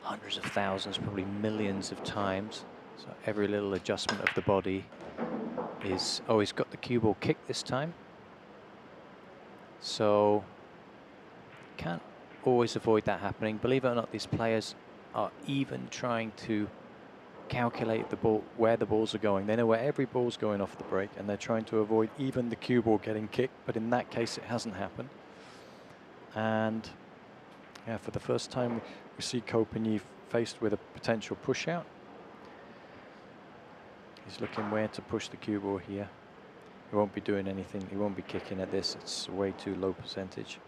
hundreds of thousands, probably millions of times. So every little adjustment of the body is... Oh, he's got the cue ball kick this time. So can't always avoid that happening. Believe it or not, these players are even trying to calculate the ball, where the balls are going. They know where every ball's going off the break, and they're trying to avoid even the cue ball getting kicked. But in that case, it hasn't happened. And yeah, for the first time, we see Kopinyi faced with a potential push out. He's looking where to push the cue ball here. He won't be doing anything. He won't be kicking at this. It's way too low percentage.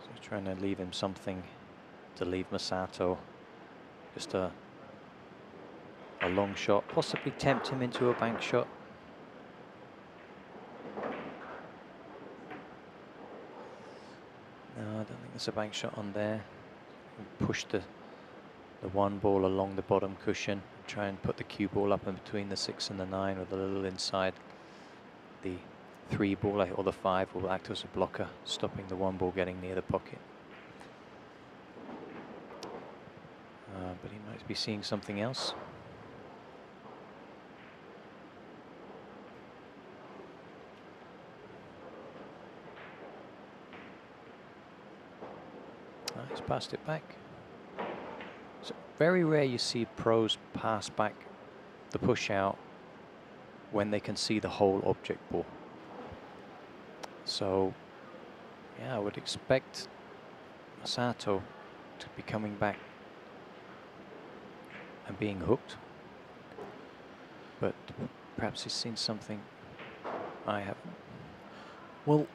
So trying to leave him something to leave Masato. Just a long shot, possibly tempt him into a bank shot. No, I don't think there's a bank shot on there. Push the 1 ball along the bottom cushion. Try and put the cue ball up in between the 6 and the 9 with a little inside. The 3 ball or the 5 will act as a blocker, stopping the 1 ball getting near the pocket. But he might be seeing something else. He's passed it back. So very rare you see pros pass back the push out when they can see the whole object ball. So yeah, I would expect Masato to be coming back and being hooked. But perhaps he's seen something I haven't. Well,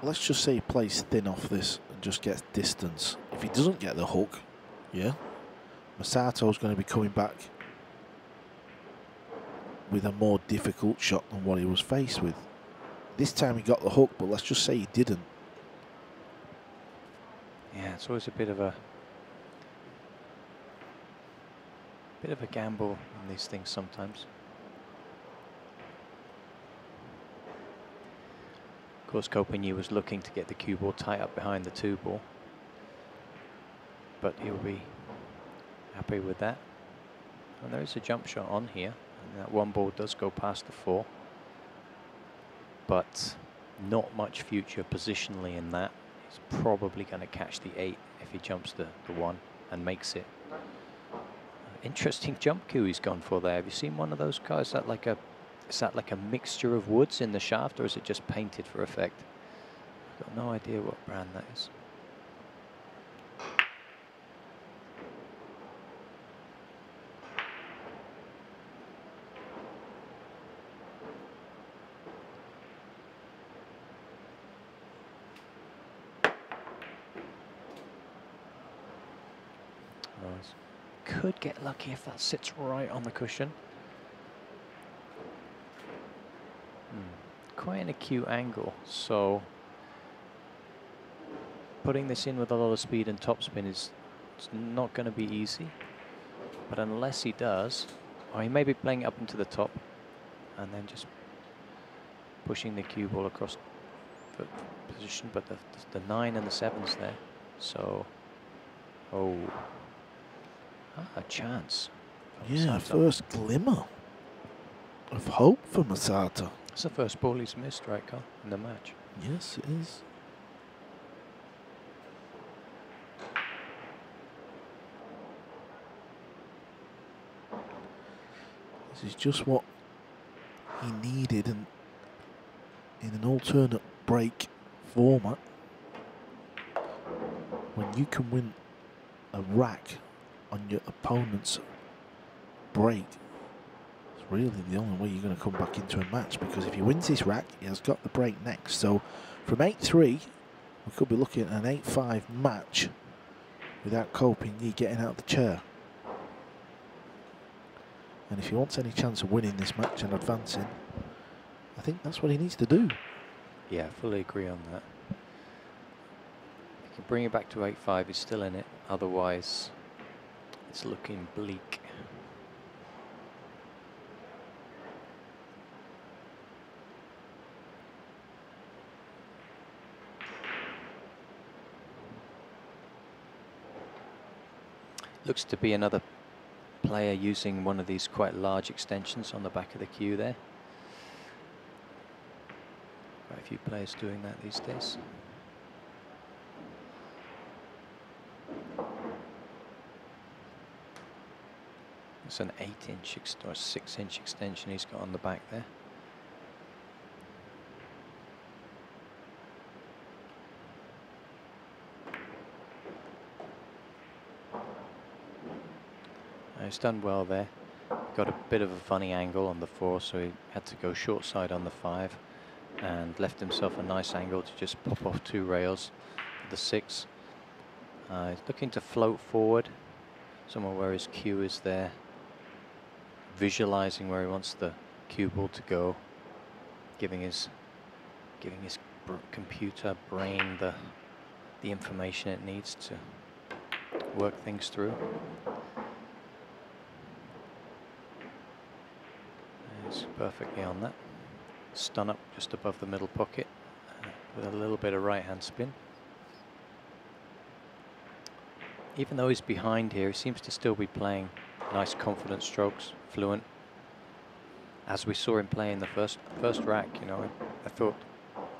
let's just say he plays thin off this and just gets distance. If he doesn't get the hook, yeah, Masato's going to be coming back with a more difficult shot than what he was faced with. This time he got the hook, but let's just say he didn't. Yeah, it's always a bit of a gamble in these things sometimes. Of course, Kopinyi was looking to get the cue ball tight up behind the 2 ball, but he'll be happy with that. And there is a jump shot on here, and that 1 ball does go past the 4, but not much future positionally in that. He's probably going to catch the 8 if he jumps the 1. and makes it. Interesting jump cue he's gone for there. Have you seen one of those cars? Is that like a mixture of woods in the shaft, or is it just painted for effect? I've got no idea what brand that is. Could get lucky if that sits right on the cushion. Quite an acute angle, so putting this in with a lot of speed and topspin is not going to be easy. But unless he does, or he may be playing it up into the top and then just pushing the cue ball across the position, but the 9 and the 7's there, so a chance. Yeah, first glimmer of hope for Masato. It's the first ball he's missed, right, Carl, in the match? Yes, it is. This is just what he needed, and in an alternate break format, when you can win a rack on your opponent's break, it's really the only way you're going to come back into a match, because if he wins this rack, he has got the break next. So from 8-3, we could be looking at an 8-5 match without Ko Ping Yi getting out of the chair. And if he wants any chance of winning this match and advancing, I think that's what he needs to do. Yeah, fully agree on that. If he can bring it back to 8-5, he's still in it. Otherwise, it's looking bleak. Looks to be another player using one of these quite large extensions on the back of the cue there. Quite a few players doing that these days. It's an 8-inch or 6-inch extension he's got on the back there. He's done well there. Got a bit of a funny angle on the 4, so he had to go short side on the 5 and left himself a nice angle to just pop off 2 rails for the 6. He's looking to float forward somewhere where his cue is there, visualizing where he wants the cue ball to go, giving his computer brain the information it needs to work things through. He's perfectly on that. Stun up just above the middle pocket with a little bit of right hand spin. Even though he's behind here, he seems to still be playing nice confident strokes, fluent. As we saw him play in the first rack, you know, I thought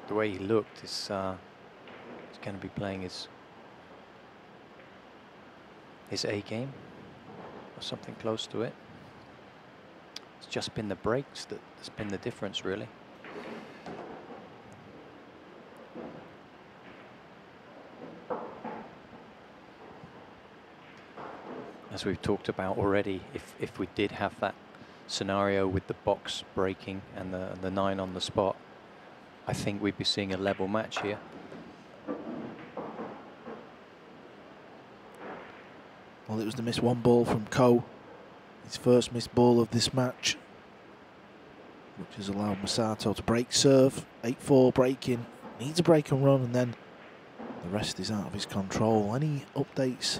the way he looked is he's going to be playing his A game or something close to it. It's just been the breaks that's been the difference, really. As we've talked about already, if we did have that scenario with the box breaking and the 9 on the spot, I think we'd be seeing a level match here. Well, it was the missed 1 ball from Ko. His first missed ball of this match, which has allowed Masato to break serve. 8-4 breaking, needs a break and run, and then the rest is out of his control. Any updates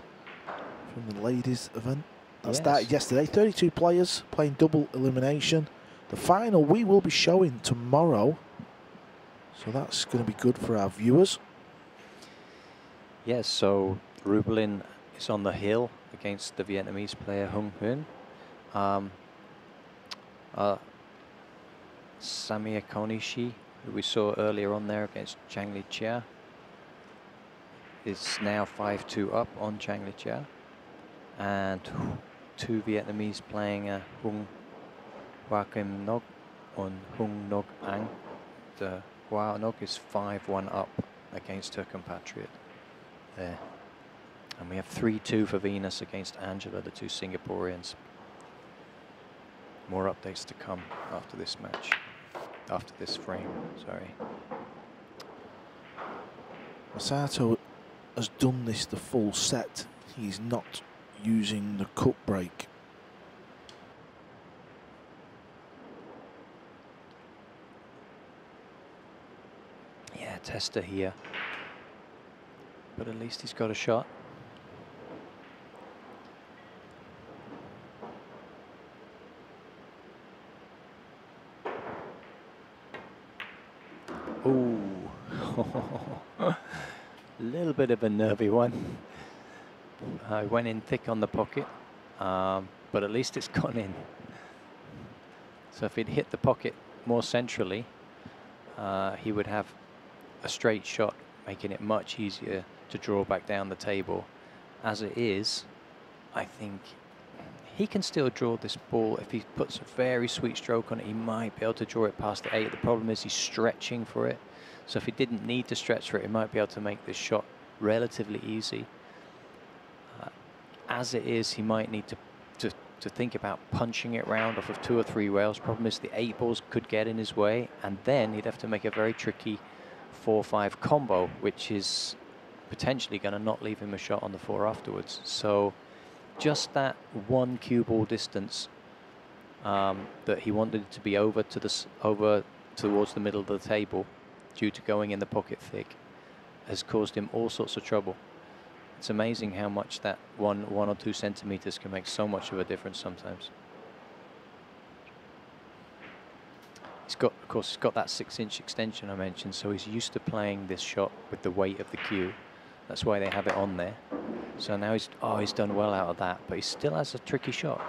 from the ladies event that started yesterday? 32 players playing double elimination. The final we will be showing tomorrow, so that's going to be good for our viewers. Yes, so Rubelin is on the hill against the Vietnamese player Hung Huynh. Samir Konishi, who we saw earlier on there against Zhang Liqia, is now 5-2 up on Zhang Liqia. And two Vietnamese playing Hung Hoa Kim Nok on Hung Nok Ang. The Hoa Nok is 5-1 up against her compatriot there. And we have 3-2 for Venus against Angela, the two Singaporeans. More updates to come after this match, after this frame, sorry. Masato has done this the full set. He's not using the cut break. Yeah, tester here. But at least he's got a shot. Ooh. A little bit of a nervy one. I went in thick on the pocket, but at least it's gone in. So if he'd hit the pocket more centrally, he would have a straight shot, making it much easier to draw back down the table. As it is, I think he can still draw this ball. If he puts a very sweet stroke on it, he might be able to draw it past the 8. The problem is he's stretching for it. So if he didn't need to stretch for it, he might be able to make this shot relatively easy. As it is, he might need to think about punching it round off of 2 or 3 rails. Problem is the 8 balls could get in his way, and then he'd have to make a very tricky 4-5 combo, which is potentially going to not leave him a shot on the 4 afterwards. So just that 1 cue ball distance that he wanted it to be over towards the middle of the table, due to going in the pocket thick, has caused him all sorts of trouble. It's amazing how much that 1 or 2 centimeters can make so much of a difference sometimes. He's got, of course, he's got that 6-inch extension I mentioned, so he's used to playing this shot with the weight of the cue. That's why they have it on there. So now he's done well out of that, but he still has a tricky shot.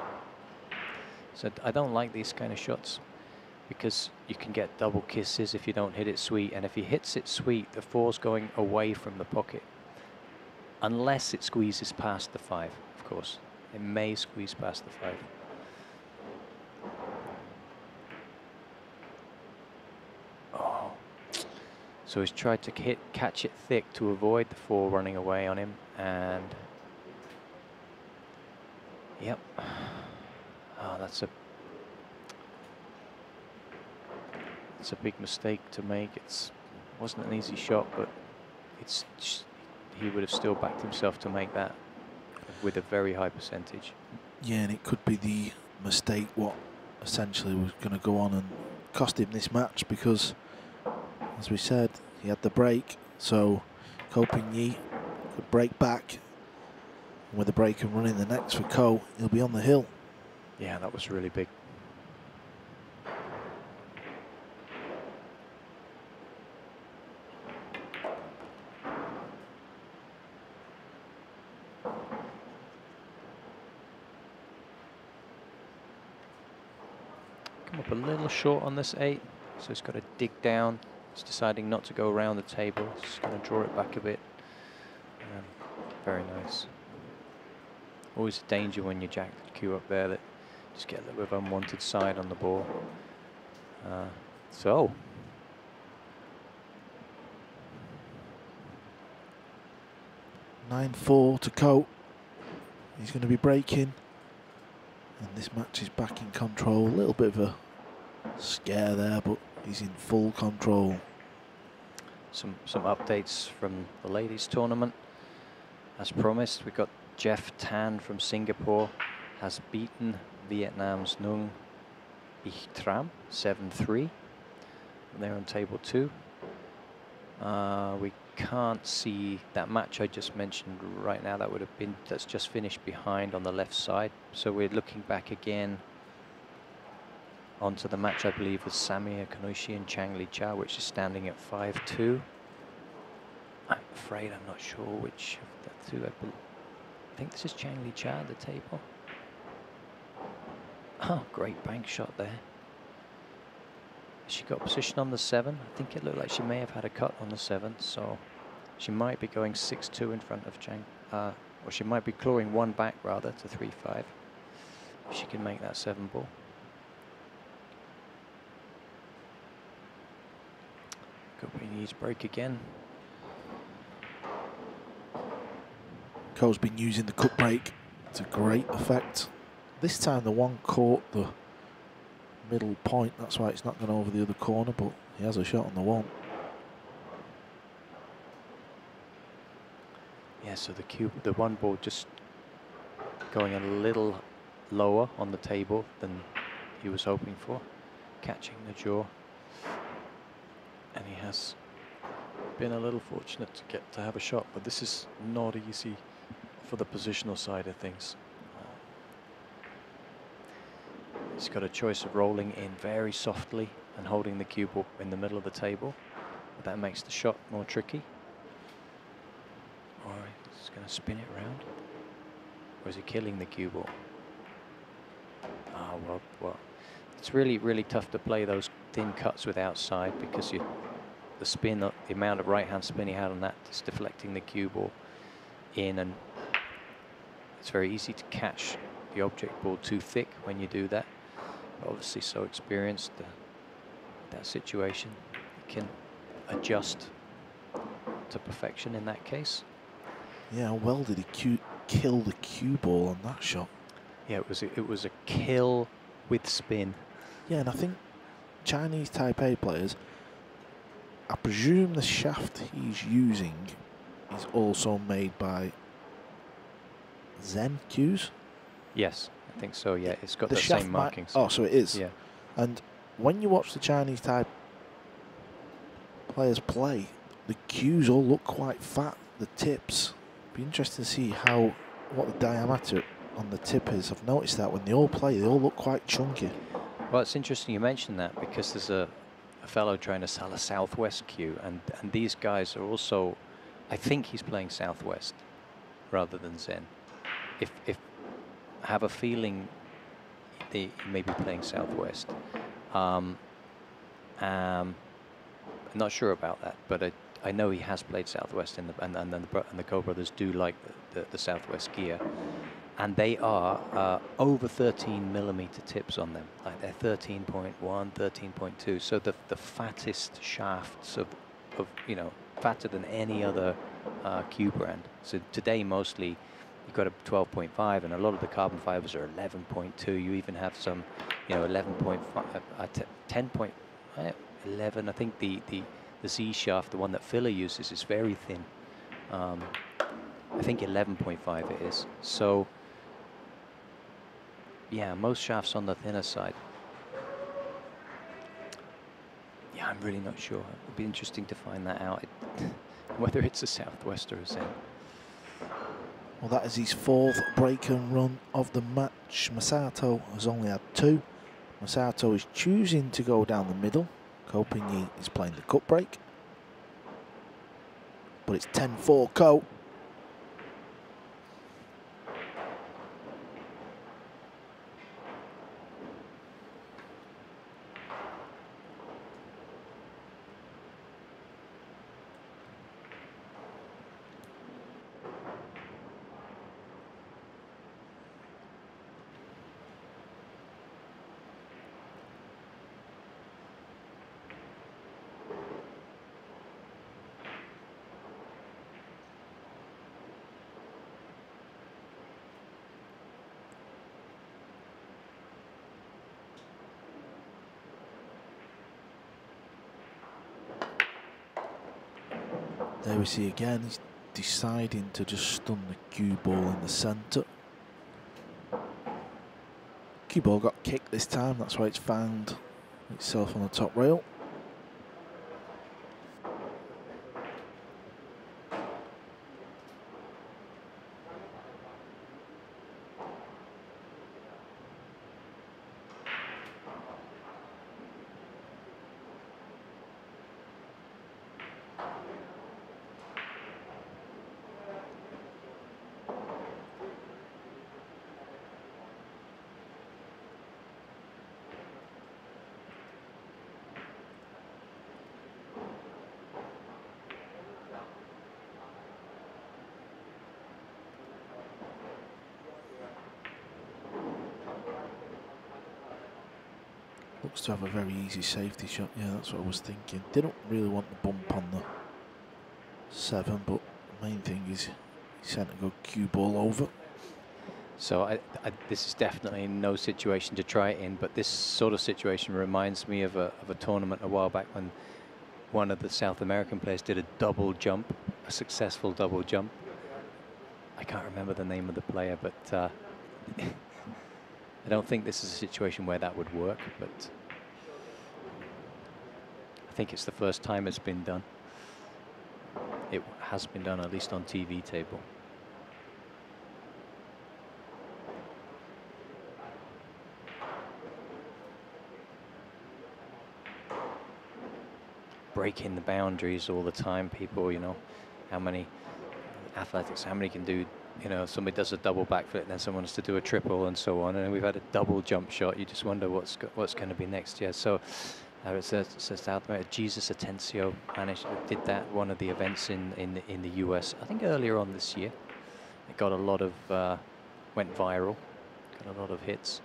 So I don't like these kind of shots, because you can get double kisses if you don't hit it sweet, and if he hits it sweet, the 4's going away from the pocket. Unless it squeezes past the 5, of course. It may squeeze past the 5. Oh. So he's tried to catch it thick to avoid the 4 running away on him, and yep. Oh, that's a big mistake to make. Wasn't an easy shot, but he would have still backed himself to make that with a very high percentage. Yeah, and it could be the mistake what essentially was going to go on and cost him this match, because, as we said, he had the break, so Ko Ping-yi could break back. And with the break and running the next for Ko, he'll be on the hill. Yeah, that was really big. Come up a little short on this 8, so he's got to dig down. He's deciding not to go around the table. He's just going to draw it back a bit. Very nice. Always a danger when you jack the cue up there that just get a little bit of unwanted side on the ball. So 9-4 to Ko. He's going to be breaking, and this match is back in control. A little bit of a scare there, but he's in full control. Some updates from the ladies tournament. As promised, we've got Jeff Tan from Singapore has beaten Vietnam's Nung Ich Tram 7-3. They're on table 2. We can't see that match I just mentioned right now. That's just finished behind on the left side. So we're looking back again onto the match, I believe, with Samir Kanoishi and Chang Li Cha, which is standing at 5-2. I'm afraid I'm not sure which of the 2. I think this is Chang Li Cha at the table. Oh, great bank shot there. She got position on the 7. I think it looked like she may have had a cut on the 7, so she might be going 6-2 in front of Or she might be clawing one back rather to 3-5. If she can make that 7 ball. Kopini's break again. Ko's been using the cut break to great effect. This time the one caught the middle point, that's why it's not gone over the other corner, but he has a shot on the one. Yeah, so the one ball just going a little lower on the table than he was hoping for, catching the jaw. And he has been a little fortunate to get to have a shot, but this is not easy for the positional side of things. He's got a choice of rolling in very softly and holding the cue ball in the middle of the table. But that makes the shot more tricky. Or he's going to spin it around. Or is he killing the cue ball? Ah, well. It's really, really tough to play those thin cuts with outside because the spin, the amount of right-hand spin he had on that is deflecting the cue ball in, and it's very easy to catch the object ball too thick when you do that. Obviously so experienced that situation. He can adjust to perfection in that case. Yeah, how well did he kill the cue ball on that shot? Yeah, it was a kill with spin. Yeah, and I think Chinese Taipei players, I presume the shaft he's using is also made by Zen cues. Yes, I think so. Yeah, it's got the shaft same markings. Oh, so it is. Yeah. And when you watch the Chinese Taipei players play, the cues all look quite fat. The tips. Be interesting to see what the diameter on the tip is. I've noticed that when they all play, they all look quite chunky. Well, it's interesting you mentioned that because there's a fellow trying to sell a Southwest cue, and these guys are also, I think he's playing Southwest rather than Zen. If I have a feeling they may be playing Southwest. I'm not sure about that, but I know he has played Southwest, and the Ko brothers do like the Southwest gear, and they are over 13mm tips on them. Like they're 13.1, 13.2. So the fattest shafts of fatter than any other cue brand. So today mostly you've got a 12.5, and a lot of the carbon fibers are 11.2. You even have some, 11.5, 10.11. I think the Z shaft, the one that Filler uses, is very thin. I think 11.5 it is. So yeah, most shafts on the thinner side. Yeah, I'm really not sure. It would be interesting to find that out, whether it's a Southwest or a Zen. Well, that is his 4th break and run of the match. Masato has only had 2. Masato is choosing to go down the middle. Kopinyi is playing the cut break. But it's 10-4 Ko. There we see again, he's deciding to just stun the cue ball in the centre. Cue ball got kicked this time, that's why it's found itself on the top rail. Looks to have a very easy safety shot. Yeah, that's what I was thinking. Didn't really want the bump on the 7, but the main thing is he sent a good cue ball over. So this is definitely no situation to try it in, but this sort of situation reminds me of a tournament a while back when one of the South American players did a double jump, a successful double jump. I can't remember the name of the player, but I don't think this is a situation where that would work, but I think it's the first time it's been done. It has been done, at least on TV table. Breaking the boundaries all the time, people, you know, how many athletics, how many can do, you know, somebody does a double backflip and then someone has to do a triple and so on, and we've had a double jump shot. You just wonder what's going to be next year. So it says South America, Jesus Atencio did that one of the events in the US, I think earlier on this year. It got a lot of went viral, got a lot of hits.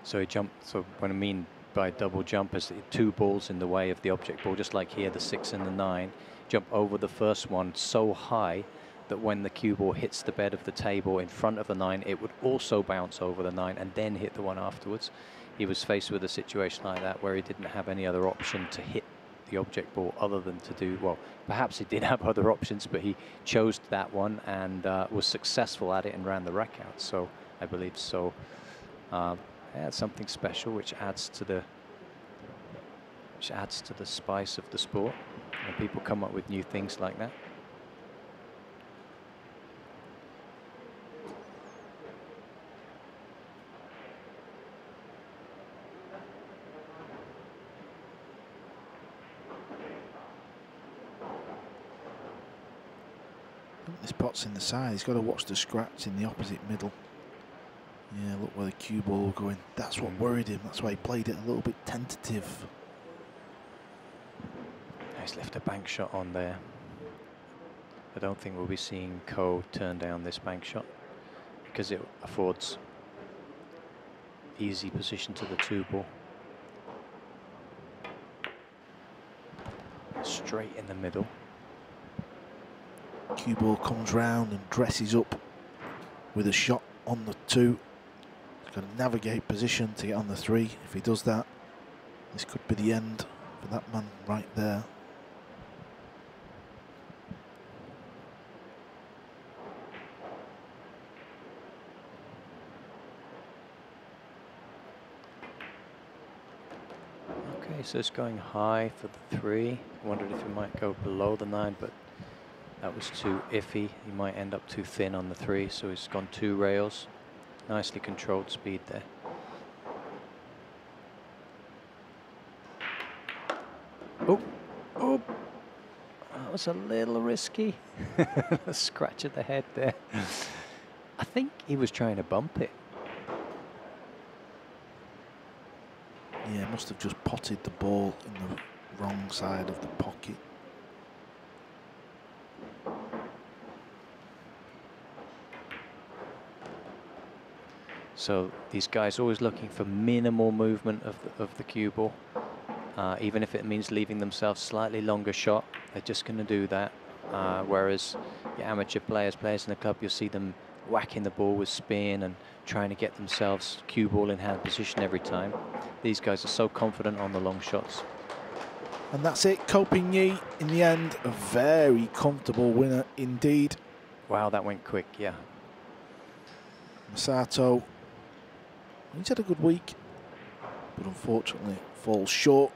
So he jumped. So what I mean by double jump is 2 balls in the way of the object ball, just like here, the 6 and the 9. Jump over the first one so high that when the cue ball hits the bed of the table in front of the 9, it would also bounce over the 9 and then hit the one afterwards. He was faced with a situation like that where he didn't have any other option to hit the object ball other than to do, well, perhaps he did have other options, but he chose that one and was successful at it and ran the rack out. So I believe so. Yeah, something special which adds to the spice of the sport. And people come up with new things like that. This pot's in the side. He's got to watch the scratch in the opposite middle. Yeah, look where the cue ball going. That's what worried him. That's why he played it a little bit tentative. He's left a bank shot on there. I don't think we'll be seeing Ko turn down this bank shot because it affords easy position to the 2 ball. Straight in the middle. Cue ball comes round and dresses up with a shot on the 2. He's got to navigate position to get on the 3. If he does that, this could be the end for that man right there. Okay, so it's going high for the 3. Wondered if he might go below the 9, but that was too iffy. He might end up too thin on the 3, so he's gone 2 rails. Nicely controlled speed there. Oh, oh, that was a little risky. A scratch at the head there. I think he was trying to bump it. Yeah, must have just potted the ball in the wrong side of the pocket. So these guys always looking for minimal movement of the cue ball. Even if it means leaving themselves slightly longer shot, they're just going to do that. Whereas your amateur players in the club, you'll see them whacking the ball with spin and trying to get themselves cue ball in hand position every time. These guys are so confident on the long shots. And that's it. Ko Ping-yi, in the end, a very comfortable winner indeed. Wow, that went quick, yeah. Masato, he's had a good week, but unfortunately falls short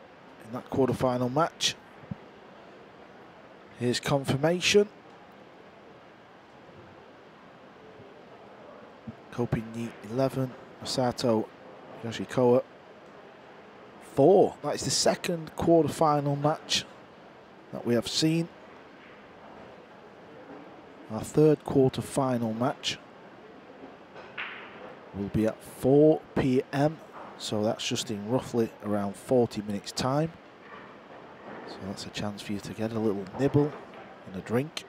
in that quarter-final match. Here's confirmation. Ko Ping-yi 11, Masato Yoshioka 4. That is the second quarter-final match that we have seen. Our third quarter-final match will be at 4 p.m. so that's just in roughly around 40 minutes time. So that's a chance for you to get a little nibble and a drink.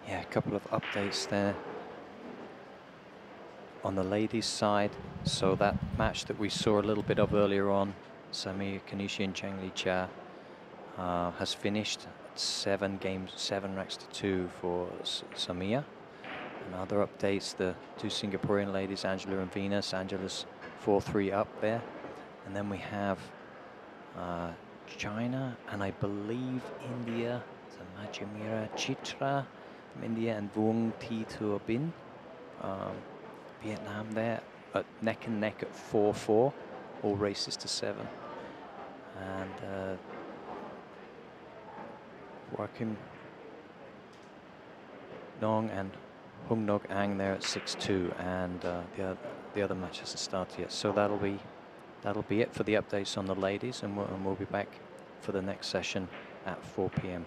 Yeah, a couple of updates there. on the ladies' side. So that match that we saw a little bit of earlier on, Sami Kanishi and Cheng Li Chia, has finished. 7 games, 7 racks to 2 for Samia. And other updates, the 2 Singaporean ladies, Angela and Venus. Angela's 4-3 up there. And then we have China and I believe India. So Majumira Chitra from India and Vuong Thi Thua Bin. Vietnam there at neck and neck at 4-4. All races to 7. And Joachim Nong and Hung Nok Ang there at 6-2, and the other match hasn't started yet. So that'll be it for the updates on the ladies, and we'll be back for the next session at 4 p.m.